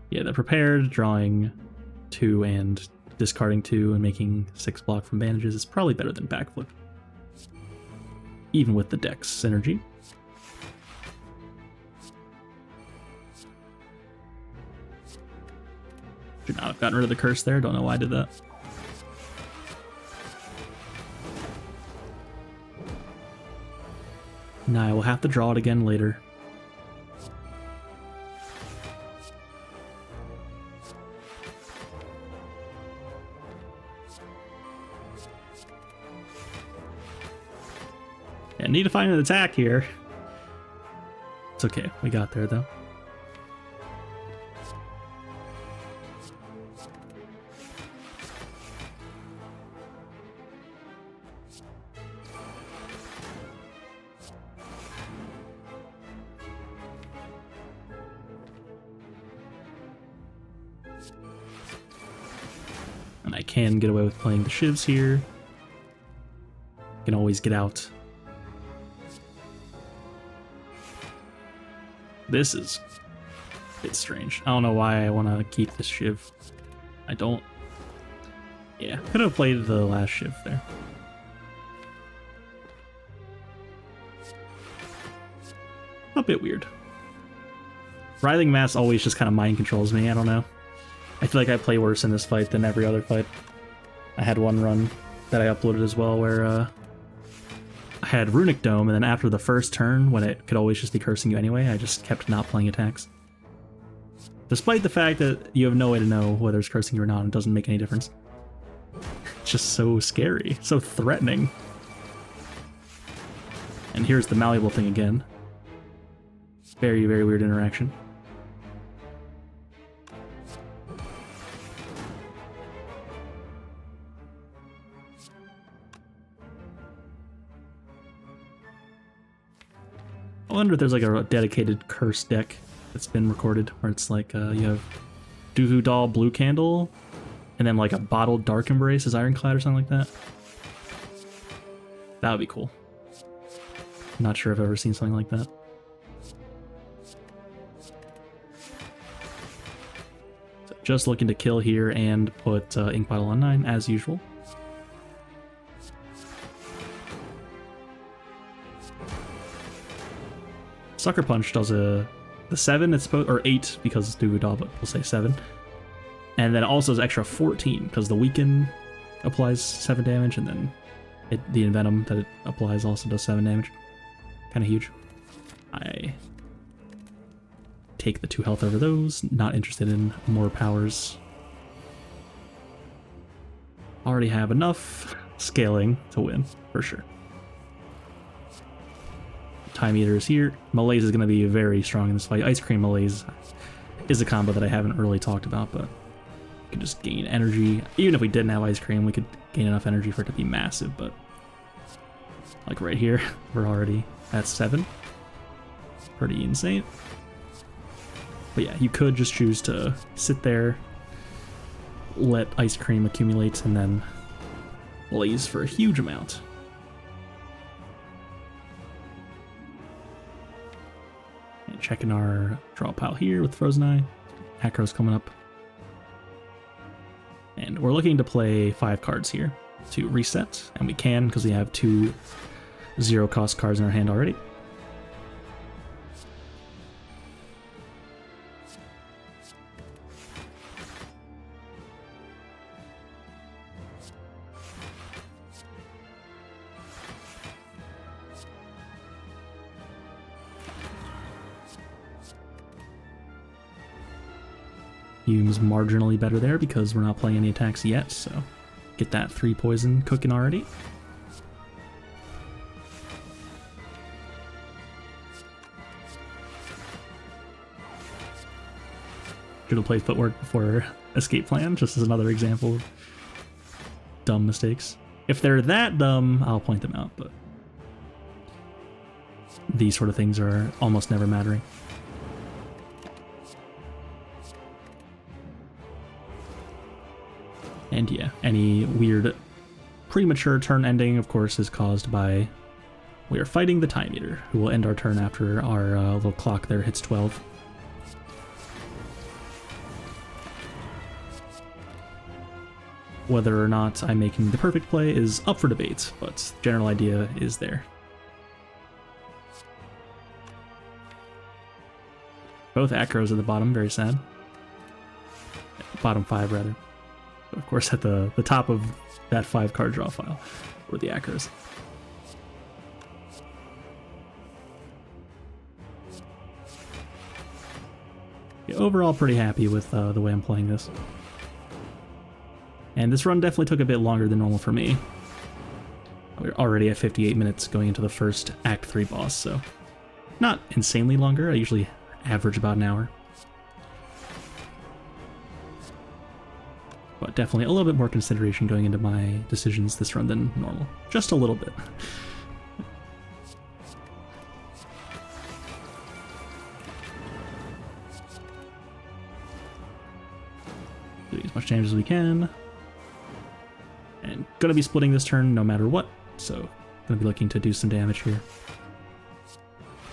Yeah, the prepared, drawing 2 and discarding 2 and making 6 block from bandages is probably better than backflip. Even with the dex synergy. Should not have gotten rid of the curse there, don't know why I did that. Now I will have to draw it again later. I need to find an attack here. It's okay, we got there though. And I can get away with playing the shivs here. Can always get out. This is a bit strange. I don't know why I want to keep this shiv. I don't. Yeah, could have played the last shiv there. A bit weird. Writhing Mass always just kind of mind controls me, I don't know. I feel like I play worse in this fight than every other fight. I had one run that I uploaded as well where I had Runic Dome, and then after the first turn, when it could always just be cursing you anyway, I just kept not playing attacks. Despite the fact that you have no way to know whether it's cursing you or not, it doesn't make any difference. It's just so scary, so threatening. And here's the malleable thing again. Very, very weird interaction. I wonder if there's like a dedicated curse deck that's been recorded where it's like you have Doohoo Doll Blue Candle and then like a Bottled Dark Embrace as Ironclad or something like that. That would be cool. Not sure if I've ever seen something like that. So just looking to kill here and put Ink Bottle on 9 as usual. Sucker Punch does the 7, it's supposed, or 8 because it's Doohoo Doll, but we'll say 7. And then it also does extra 14 because the Weaken applies 7 damage, and then the Envenom that it applies also does 7 damage. Kind of huge. I take the 2 health over those, not interested in more powers. Already have enough scaling to win, for sure. Time Eater is here. Malaise is going to be very strong in this fight. Ice Cream Malaise is a combo that I haven't really talked about, but you can just gain energy. Even if we didn't have Ice Cream, we could gain enough energy for it to be massive, but like right here, we're already at 7. Pretty insane. But yeah, you could just choose to sit there, let Ice Cream accumulate, and then Malaise for a huge amount. Checking our draw pile here with Frozen Eye. Acro's coming up. And we're looking to play 5 cards here to reset, and we can because we have 2 0-cost cards in our hand already. Hume's marginally better there because we're not playing any attacks yet, so get that 3 poison cooking already. Should have played Footwork before Escape Plan, just as another example of dumb mistakes. If they're that dumb, I'll point them out, but these sort of things are almost never mattering. And yeah, any weird premature turn ending, of course, is caused by we are fighting the Time Eater, who will end our turn after our little clock there hits 12. Whether or not I'm making the perfect play is up for debate, but general idea is there. Both Acros at the bottom, very sad. Bottom 5, rather. Of course, at the top of that 5-card draw file were the Acros. Yeah, overall, pretty happy with the way I'm playing this. And this run definitely took a bit longer than normal for me. We're already at 58 minutes going into the first Act 3 boss, so not insanely longer. I usually average about an hour. But definitely a little bit more consideration going into my decisions this run than normal. Just a little bit. Do as much damage as we can. And gonna be splitting this turn no matter what, so gonna be looking to do some damage here.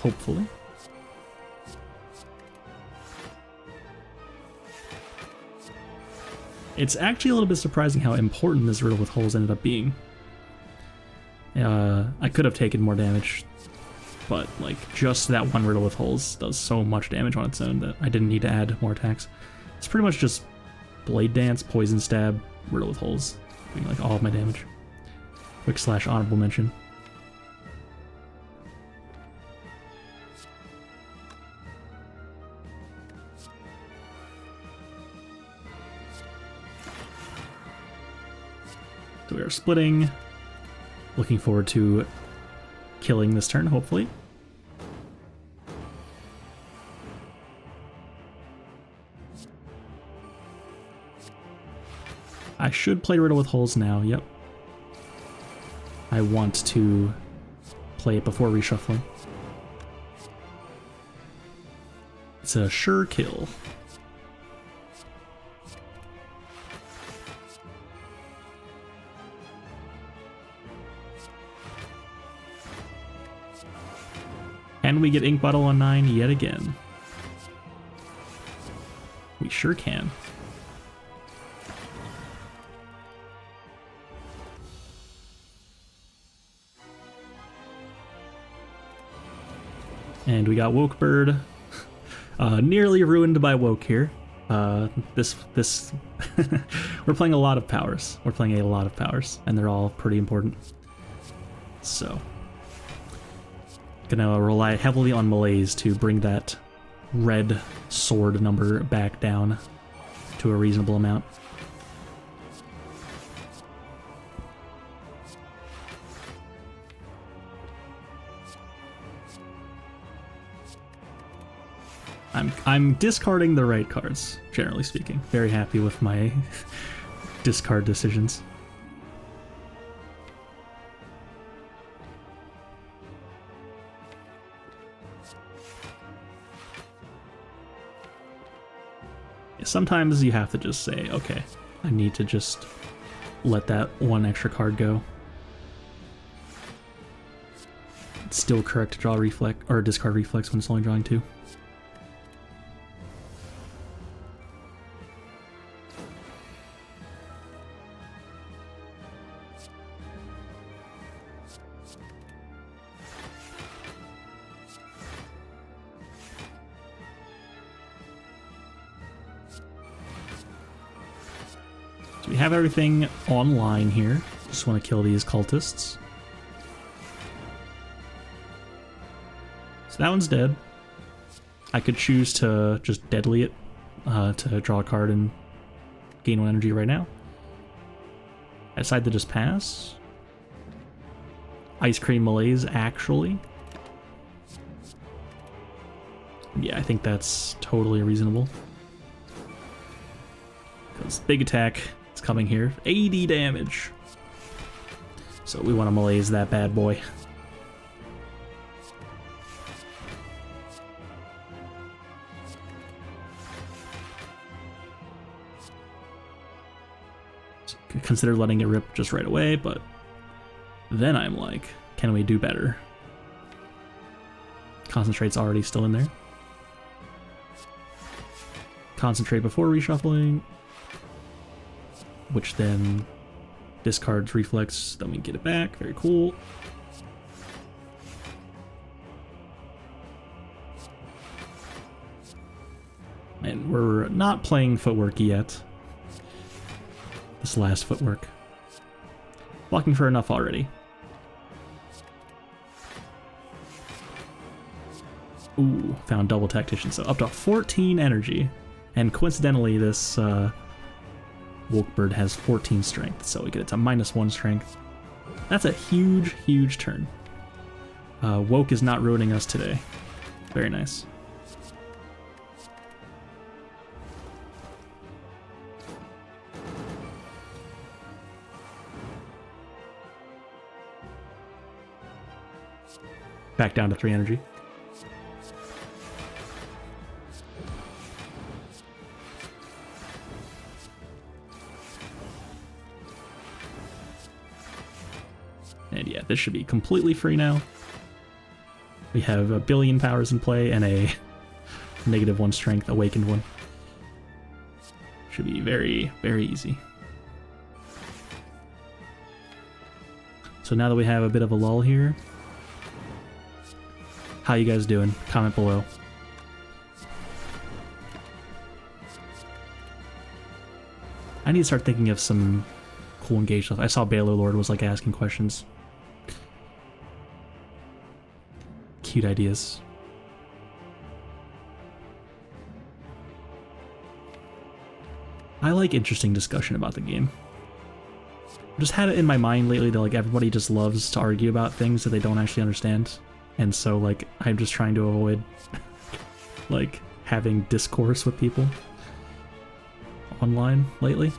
Hopefully. It's actually a little bit surprising how important this Riddle with Holes ended up being. I could have taken more damage, but like just that one Riddle with Holes does so much damage on its own that I didn't need to add more attacks. It's pretty much just Blade Dance, Poison Stab, Riddle with Holes, doing like all of my damage. Quick slash honorable mention. So we are splitting. Looking forward to killing this turn, hopefully. I should play Riddle with Holes now, yep. I want to play it before reshuffling. It's a sure kill. Can we get Ink Bottle on 9 yet again? We sure can. And we got Woke Bird. Nearly ruined by Woke here. This we're playing a lot of powers. We're playing a lot of powers, and they're all pretty important. So, gonna rely heavily on Malaise to bring that red sword number back down to a reasonable amount. I'm discarding the right cards, generally speaking. Very happy with my discard decisions. Sometimes you have to just say, okay, I need to just let that one extra card go. It's still correct to draw reflex or discard reflex when it's only drawing 2. So we have everything online here. Just want to kill these cultists. So that one's dead. I could choose to just deadly it to draw a card and gain 1 energy right now. I decide to just pass. Ice Cream Malaise, actually. Yeah, I think that's totally reasonable. Because big attack is coming here. 80 damage. So we want to Malaise that bad boy. So consider letting it rip just right away, but then I'm like, can we do better? Concentrate's already still in there. Concentrate before reshuffling, which then discards reflex, then we get it back. Very cool. And we're not playing footwork yet. This last footwork. Blocking for enough already. Ooh, found double tactician, so up to 14 energy. And coincidentally, this Woke Bird has 14 strength, so we get it to -1 strength. That's a huge, huge turn. Woke is not ruining us today. Very nice. Back down to 3 energy. And yeah, this should be completely free now. We have a billion powers in play and a -1 strength awakened one. Should be very, very easy. So now that we have a bit of a lull here, how you guys doing? Comment below. I need to start thinking of some cool engage stuff. I saw Baylor Lord was like asking questions. Cute ideas. I like interesting discussion about the game. just had it in my mind lately that like everybody just loves to argue about things that they don't actually understand, and so like I'm just trying to avoid like having discourse with people online lately.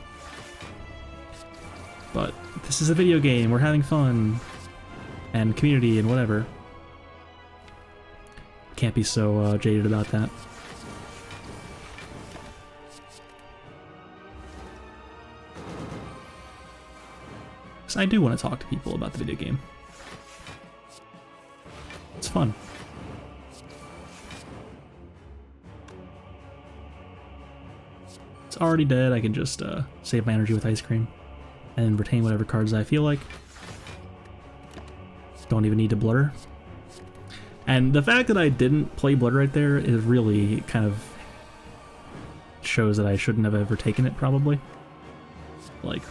But this is a video game, we're having fun and community and whatever. Can't be so jaded about that. I do want to talk to people about the video game. It's fun. It's already dead. I can just save my energy with ice cream and retain whatever cards I feel like. Don't even need to blur. And the fact that I didn't play blur right there is really kind of shows that I shouldn't have ever taken it, probably. Like,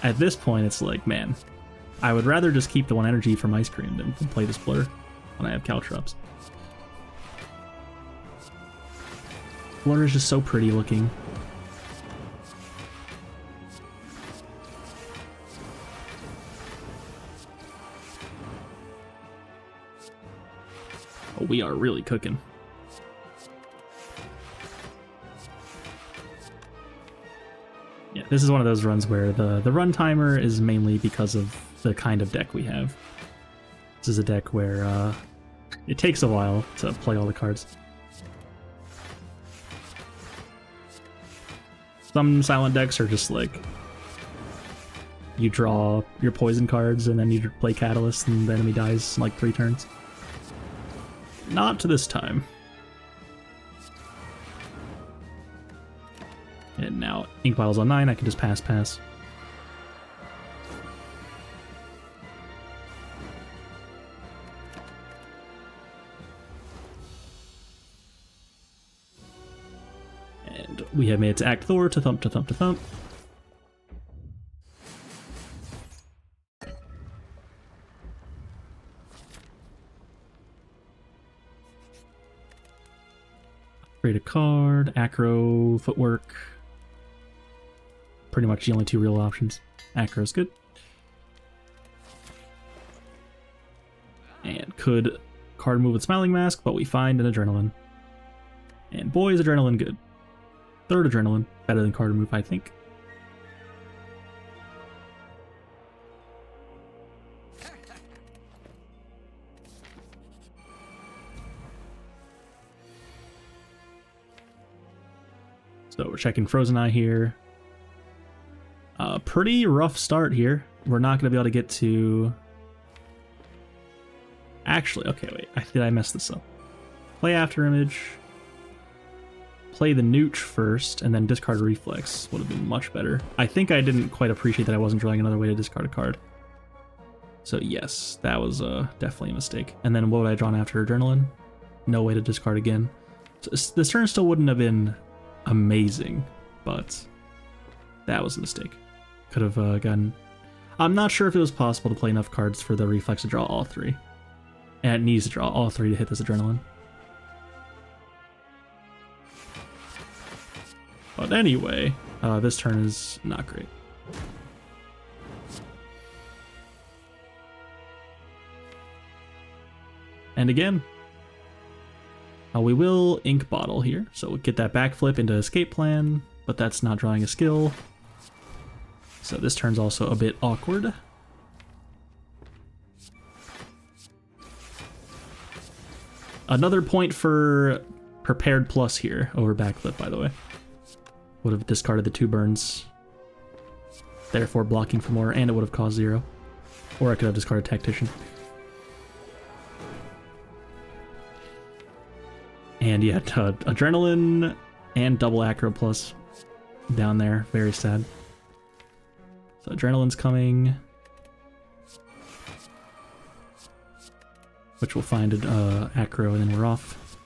at this point, it's like, man, I would rather just keep the 1 energy from ice cream than play this blur when I have caltrops. Blur is just so pretty looking. Oh, we are really cooking. Yeah, this is one of those runs where the run timer is mainly because of the kind of deck we have. This is a deck where it takes a while to play all the cards. Some silent decks are just like, you draw your poison cards and then you play Catalyst and the enemy dies in like 3 turns. Not to this time. And now ink bottle's on 9, I can just pass. And we have made it to Act Thor to thump. Create a card, acro, footwork. Pretty much the only 2 real options. Acro's good. And could card move with Smiling Mask, but we find an Adrenaline. And boy, is Adrenaline good. 3rd Adrenaline, better than card move, I think. So we're checking Frozen Eye here. Pretty rough start here. We're not going to be able to get to... Actually, okay, wait. Did I mess this up? Play After Image. Play the Nooch first, and then discard a Reflex. Would have been much better. I think I didn't quite appreciate that I wasn't drawing another way to discard a card. So yes, that was definitely a mistake. And then what would I drawn after Adrenaline? No way to discard again. So this turn still wouldn't have been amazing, but that was a mistake. Could have gotten... I'm not sure if it was possible to play enough cards for the Reflex to draw all 3. And it needs to draw all 3 to hit this Adrenaline. But anyway, this turn is not great. And again, we will Ink Bottle here, so we'll get that backflip into Escape Plan, but that's not drawing a skill. So this turn's also a bit awkward. Another point for Prepared Plus here over backflip, by the way. Would have discarded the 2 burns, therefore blocking for more, and it would have caused 0. Or I could have discarded Tactician. And yeah, Adrenaline and double Acro Plus down there. Very sad. So Adrenaline's coming, which we'll find Acro, and then we're off.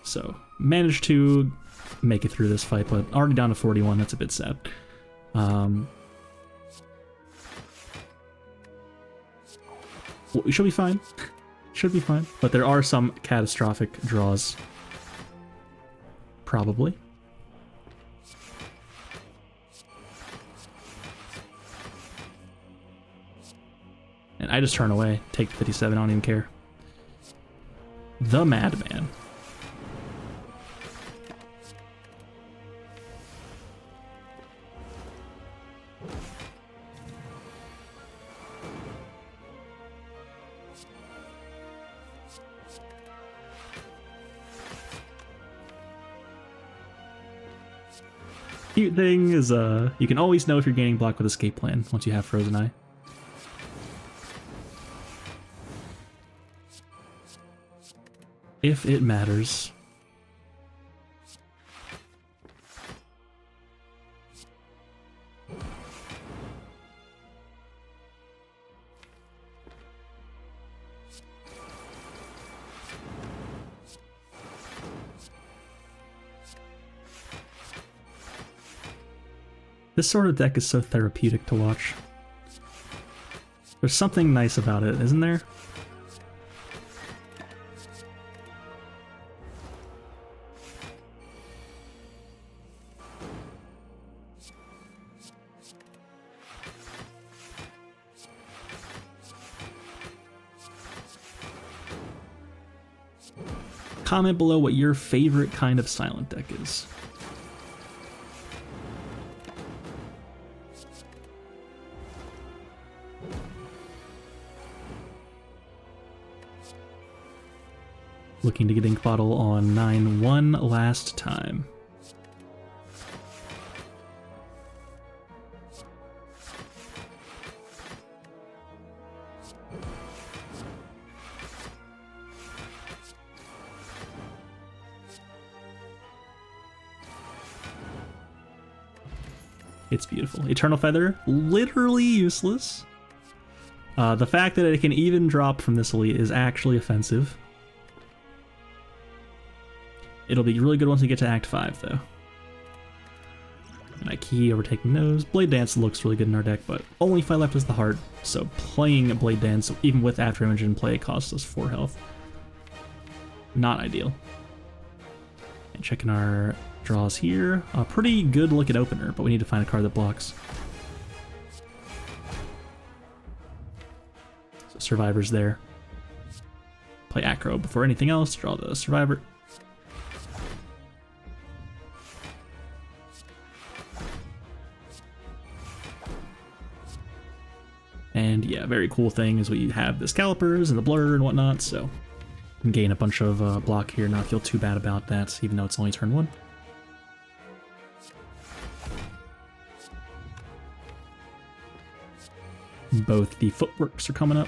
So managed to make it through this fight, but already down to 41. That's a bit sad. We should be fine. Should be fine. But there are some catastrophic draws. Probably. And I just turn away, take 57, I don't even care. The Madman. Cute thing is, you can always know if you're gaining block with Escape Plan once you have Frozen Eye. If it matters. This sort of deck is so therapeutic to watch. There's something nice about it, isn't there? Comment below what your favorite kind of silent deck is. Looking to get Ink Bottle on 9 one last time. It's beautiful. Eternal Feather, literally useless. The fact that it can even drop from this elite is actually offensive. It'll be really good once we get to Act 5, though. And I key overtaking those. Blade Dance looks really good in our deck, but only fight left is the heart, so playing Blade Dance, even with After Image in play, costs us 4 health. Not ideal. And checking our draws here. A pretty good looking opener, but we need to find a card that blocks. So Survivor's there. Play Acro before anything else, draw the Survivor. And yeah, very cool thing is we have the Scalpers and the Blur and whatnot, so you can gain a bunch of block here, not feel too bad about that, even though it's only turn 1. Both the footworks are coming up.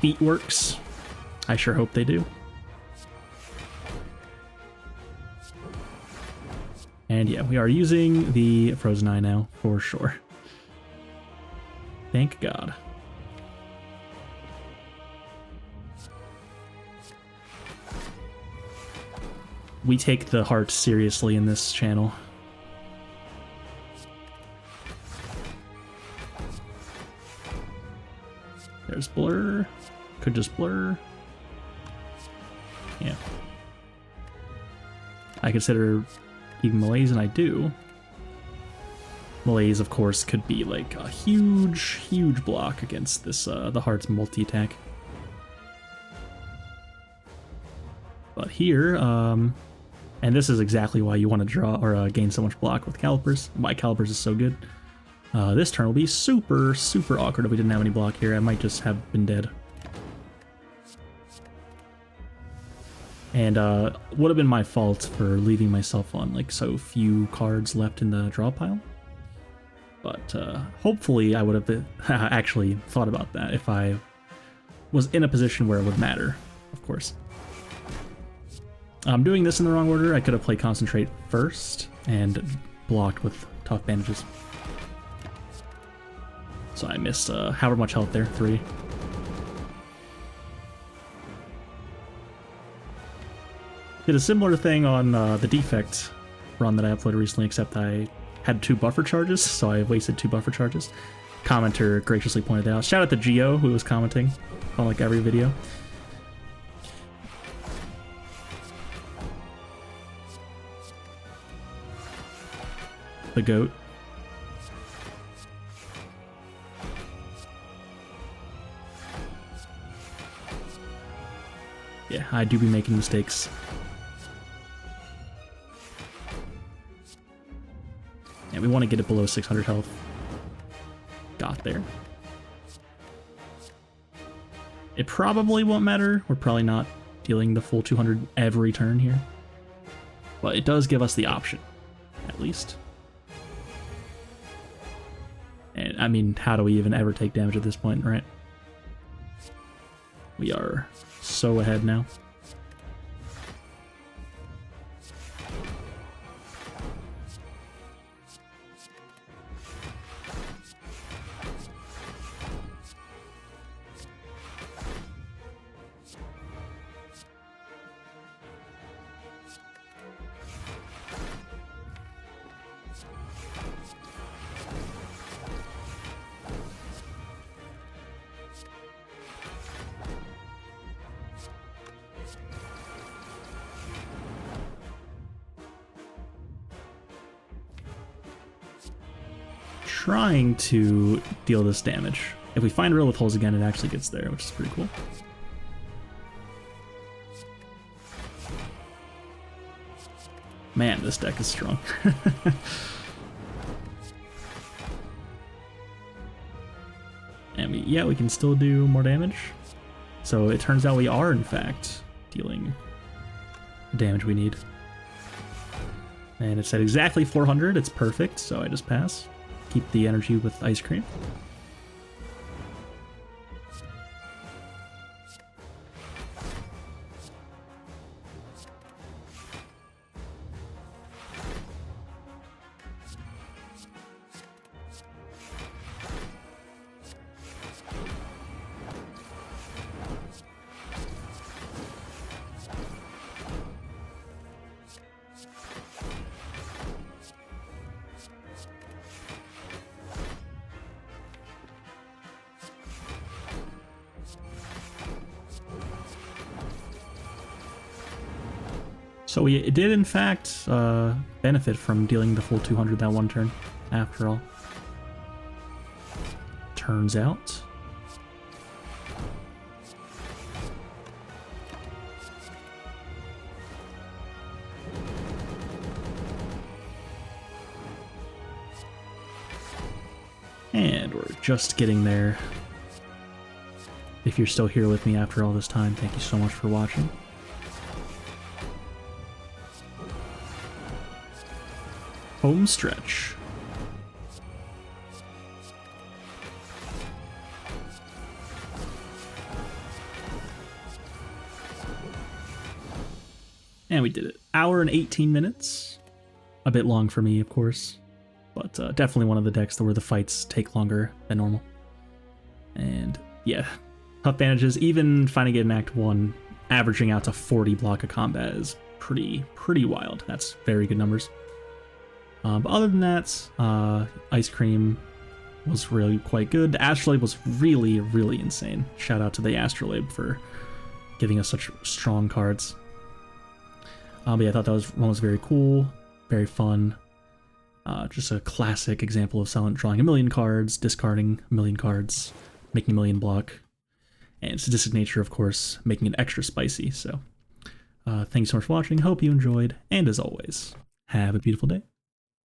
Feetworks. I sure hope they do. And yeah, we are using the Frozen Eye now, for sure. Thank God. We take the heart seriously in this channel. There's Blur. Could just Blur. Yeah. I consider even Malaise, and I do. Malaise, of course, could be like a huge, huge block against this, the Heart's multi-attack. But here, and this is exactly why you want to draw or gain so much block with Calipers. Why Calipers is so good. This turn will be super, super awkward if we didn't have any block here. I might just have been dead. And would have been my fault for leaving myself on like so few cards left in the draw pile. But hopefully I would have actually thought about that if I was in a position where it would matter, of course. I'm doing this in the wrong order. I could have played Concentrate first and blocked with Tough Bandages. So I missed however much health there, 3. Did a similar thing on the Defect run that I uploaded recently, except I had 2 buffer charges, so I wasted 2 buffer charges. Commenter graciously pointed out. Shout out to Geo, who was commenting on like every video. The GOAT. Yeah, I do be making mistakes. And we want to get it below 600 health. Got there. It probably won't matter. We're probably not dealing the full 200 every turn here. But it does give us the option, at least. And I mean, how do we even ever take damage at this point, right? We are so ahead now. Trying to deal this damage. If we find Rill with holes again, it actually gets there, which is pretty cool. Man, this deck is strong. And we can still do more damage. So it turns out we are, in fact, dealing the damage we need. And it's at exactly 400. It's perfect, so I just pass. Keep the energy with ice cream. So we did, in fact, benefit from dealing the full 200 that one turn, after all. Turns out. And we're just getting there. If you're still here with me after all this time, thank you so much for watching. Home stretch. And we did it. Hour and 18 minutes. A bit long for me, of course. But definitely one of the decks where the fights take longer than normal. And yeah, tough advantages. Even finding it in Act 1, averaging out to 40 block of combat is pretty wild. That's very good numbers. But other than that, Ice Cream was really quite good. The Astrolabe was really insane. Shout out to the Astrolabe for giving us such strong cards. But yeah, I thought that one was very cool, very fun. Just a classic example of Silent drawing a million cards, discarding a million cards, making a million block, and Sadistic nature, of course, making it extra spicy. So thanks so much for watching. Hope you enjoyed, and as always, have a beautiful day.